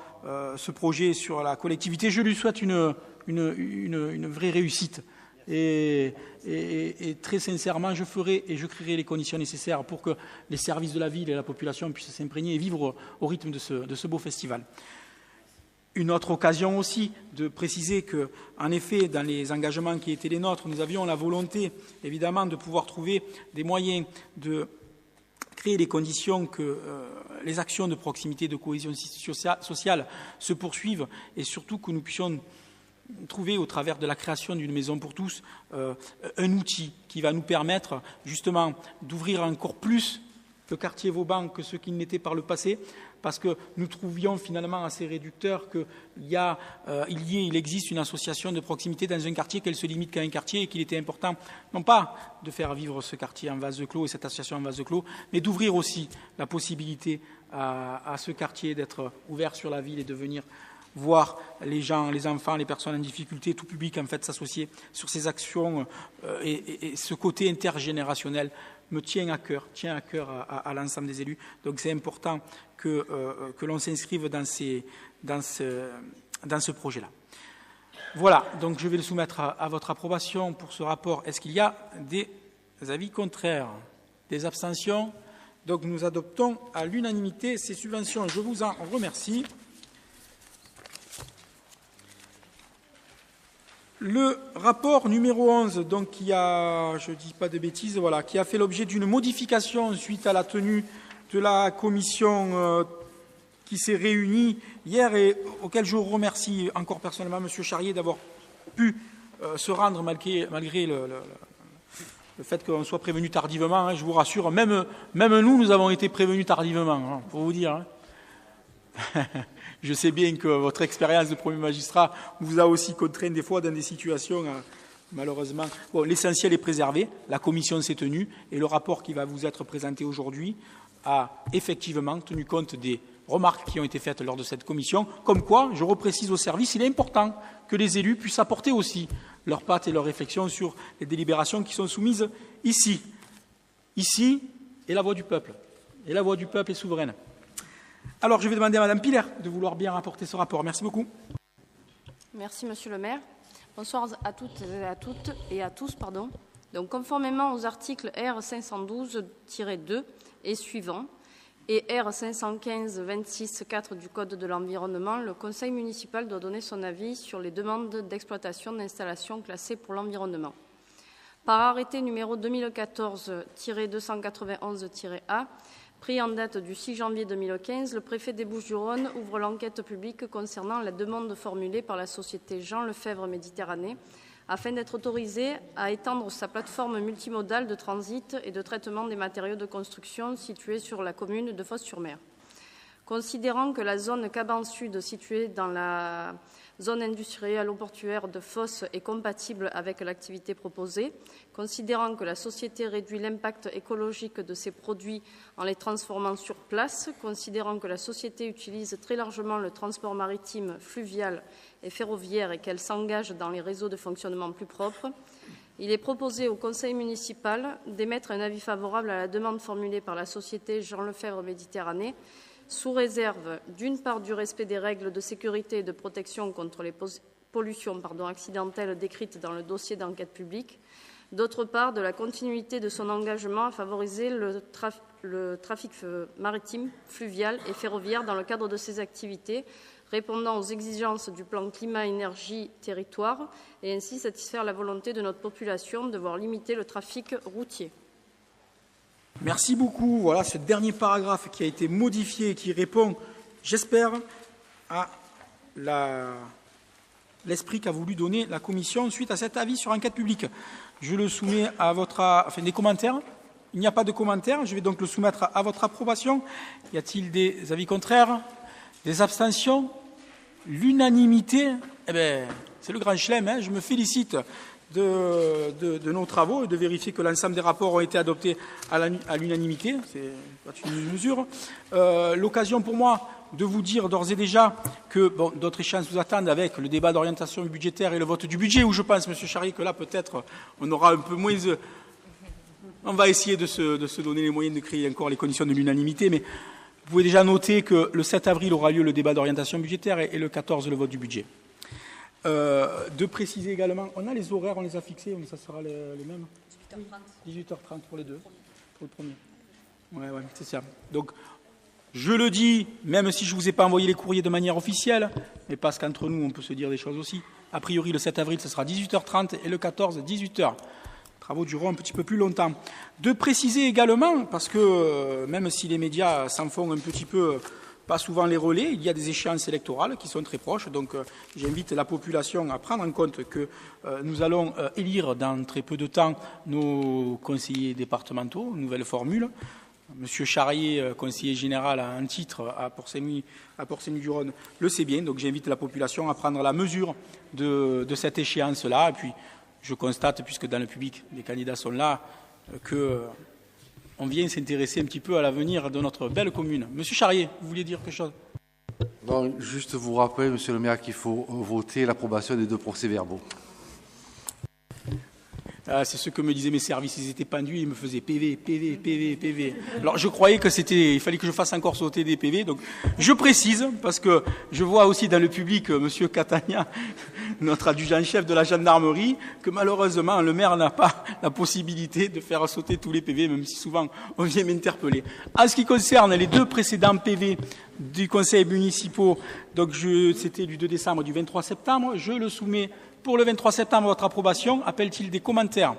ce projet sur la collectivité. Je lui souhaite une vraie réussite. Et très sincèrement, je ferai et je créerai les conditions nécessaires pour que les services de la ville et la population puissent s'imprégner et vivre au rythme de ce beau festival. Une autre occasion aussi de préciser que, en effet, dans les engagements qui étaient les nôtres, nous avions la volonté, évidemment, de pouvoir trouver des moyens de créer les conditions que les actions de proximité, de cohésion sociale se poursuivent et surtout que nous puissions trouver au travers de la création d'une maison pour tous un outil qui va nous permettre justement d'ouvrir encore plus le quartier Vauban que ce qu'il n'était par le passé, parce que nous trouvions finalement assez réducteur qu'il existe une association de proximité dans un quartier, qu'elle se limite qu'à un quartier et qu'il était important, non pas de faire vivre ce quartier en vase clos et cette association en vase clos, mais d'ouvrir aussi la possibilité à ce quartier d'être ouvert sur la ville et de venir voir les gens, les enfants, les personnes en difficulté, tout public en fait s'associer sur ces actions et ce côté intergénérationnel me tient à cœur à l'ensemble des élus. Donc c'est important que l'on s'inscrive dans ce projet-là. Voilà, donc je vais le soumettre à votre approbation pour ce rapport. Est-ce qu'il y a des avis contraires, des abstentions? Donc nous adoptons à l'unanimité ces subventions. Je vous en remercie. Le rapport numéro 11, donc, qui a, je ne dis pas de bêtises, voilà, qui a fait l'objet d'une modification suite à la tenue de la commission qui s'est réunie hier et auquel je remercie encore personnellement M. Charrier d'avoir pu se rendre malgré le fait qu'on soit prévenu tardivement. Hein, je vous rassure, même nous avons été prévenus tardivement, hein, pour vous dire. Hein. Je sais bien que votre expérience de premier magistrat vous a aussi contraint des fois dans des situations, malheureusement. Bon, l'essentiel est préservé, la commission s'est tenue et le rapport qui va vous être présenté aujourd'hui a effectivement tenu compte des remarques qui ont été faites lors de cette commission. Comme quoi, je reprécise au service, il est important que les élus puissent apporter aussi leurs pattes et leurs réflexions sur les délibérations qui sont soumises ici. Ici est la voix du peuple. Et la voix du peuple est souveraine. Alors, je vais demander à Mme Piller de vouloir bien rapporter ce rapport. Merci beaucoup. Merci, Monsieur le maire. Bonsoir à toutes et à tous. Donc, conformément aux articles R 512-2 et suivants et R 515-26-4 du Code de l'environnement, le Conseil municipal doit donner son avis sur les demandes d'exploitation d'installations classées pour l'environnement. Par arrêté numéro 2014-291-A, pris en date du 6 janvier 2015, le préfet des Bouches-du-Rhône ouvre l'enquête publique concernant la demande formulée par la société Jean Lefebvre Méditerranée afin d'être autorisé à étendre sa plateforme multimodale de transit et de traitement des matériaux de construction située sur la commune de Fos-sur-Mer. Considérant que la zone Caban Sud située dans la zone industrielle portuaire de Fos est compatible avec l'activité proposée, considérant que la société réduit l'impact écologique de ses produits en les transformant sur place, considérant que la société utilise très largement le transport maritime, fluvial et ferroviaire et qu'elle s'engage dans les réseaux de fonctionnement plus propres, il est proposé au Conseil municipal d'émettre un avis favorable à la demande formulée par la société Jean Lefebvre Méditerranée, sous réserve, d'une part, du respect des règles de sécurité et de protection contre les pollutions accidentelles décrites dans le dossier d'enquête publique, D'autre part, de la continuité de son engagement à favoriser le trafic maritime, fluvial et ferroviaire dans le cadre de ses activités, répondant aux exigences du plan climat-énergie-territoire et ainsi satisfaire la volonté de notre population de voir limiter le trafic routier. Merci beaucoup. Voilà ce dernier paragraphe qui a été modifié et qui répond, j'espère, à l'esprit qu'a voulu donner la Commission suite à cet avis sur enquête publique. Je le soumets à des commentaires. Il n'y a pas de commentaires. Je vais donc le soumettre à votre approbation. Y a-t-il des avis contraires? Des abstentions? L'unanimité? Eh bien, c'est le grand chelem. Hein. Je me félicite de nos travaux et de vérifier que l'ensemble des rapports ont été adoptés à l'unanimité. C'est une mesure. L'occasion pour moi de vous dire d'ores et déjà que d'autres échéances vous attendent avec le débat d'orientation budgétaire et le vote du budget, où je pense, M. Charrier, que là, peut-être, on aura un peu moins... On va essayer de se donner les moyens de créer encore les conditions de l'unanimité, mais vous pouvez déjà noter que le 7 avril aura lieu le débat d'orientation budgétaire et le 14, le vote du budget. De préciser également, on a les horaires, on les a fixés, ça sera les mêmes 18h30 pour les deux, pour le premier. Ouais, c'est ça. Donc, je le dis, même si je ne vous ai pas envoyé les courriers de manière officielle, mais parce qu'entre nous, on peut se dire des choses aussi. A priori, le 7 avril, ce sera 18h30 et le 14, 18h. Les travaux dureront un petit peu plus longtemps. De préciser également, parce que même si les médias s'en font un petit peu, pas souvent les relais, il y a des échéances électorales qui sont très proches. Donc, j'invite la population à prendre en compte que nous allons élire dans très peu de temps nos conseillers départementaux, nouvelle formule. Monsieur Charrier, conseiller général à un titre à Port-Saint-Louis-du-Rhône, le sait bien. Donc, j'invite la population à prendre la mesure de cette échéance-là. Et puis, je constate, puisque dans le public, les candidats sont là, qu'on vient s'intéresser un petit peu à l'avenir de notre belle commune. Monsieur Charrier, vous vouliez dire quelque chose? Non, juste vous rappeler, Monsieur le maire, qu'il faut voter l'approbation des 2 procès-verbaux. C'est ce que me disaient mes services, ils étaient pendus, ils me faisaient PV. Alors je croyais il fallait que je fasse encore sauter des PV, donc je précise, parce que je vois aussi dans le public Monsieur Catania, notre adjudant-chef de la gendarmerie, que malheureusement le maire n'a pas la possibilité de faire sauter tous les PV, même si souvent on vient m'interpeller. En ce qui concerne les 2 précédents PV du conseil municipal, donc c'était du 2 décembre, du 23 septembre, je le soumets pour le 23 septembre, votre approbation. Appelle-t-il des commentaires?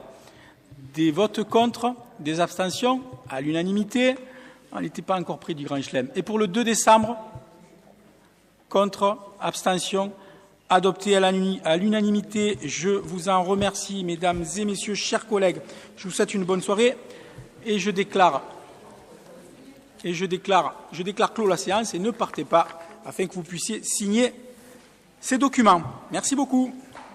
Des votes contre? Des abstentions? À l'unanimité? On n'était pas encore près du grand chelem. Et pour le 2 décembre, contre, abstention, adopté à l'unanimité. Je vous en remercie, mesdames et messieurs, chers collègues. Je vous souhaite une bonne soirée et je déclare clos la séance et ne partez pas afin que vous puissiez signer ces documents. Merci beaucoup.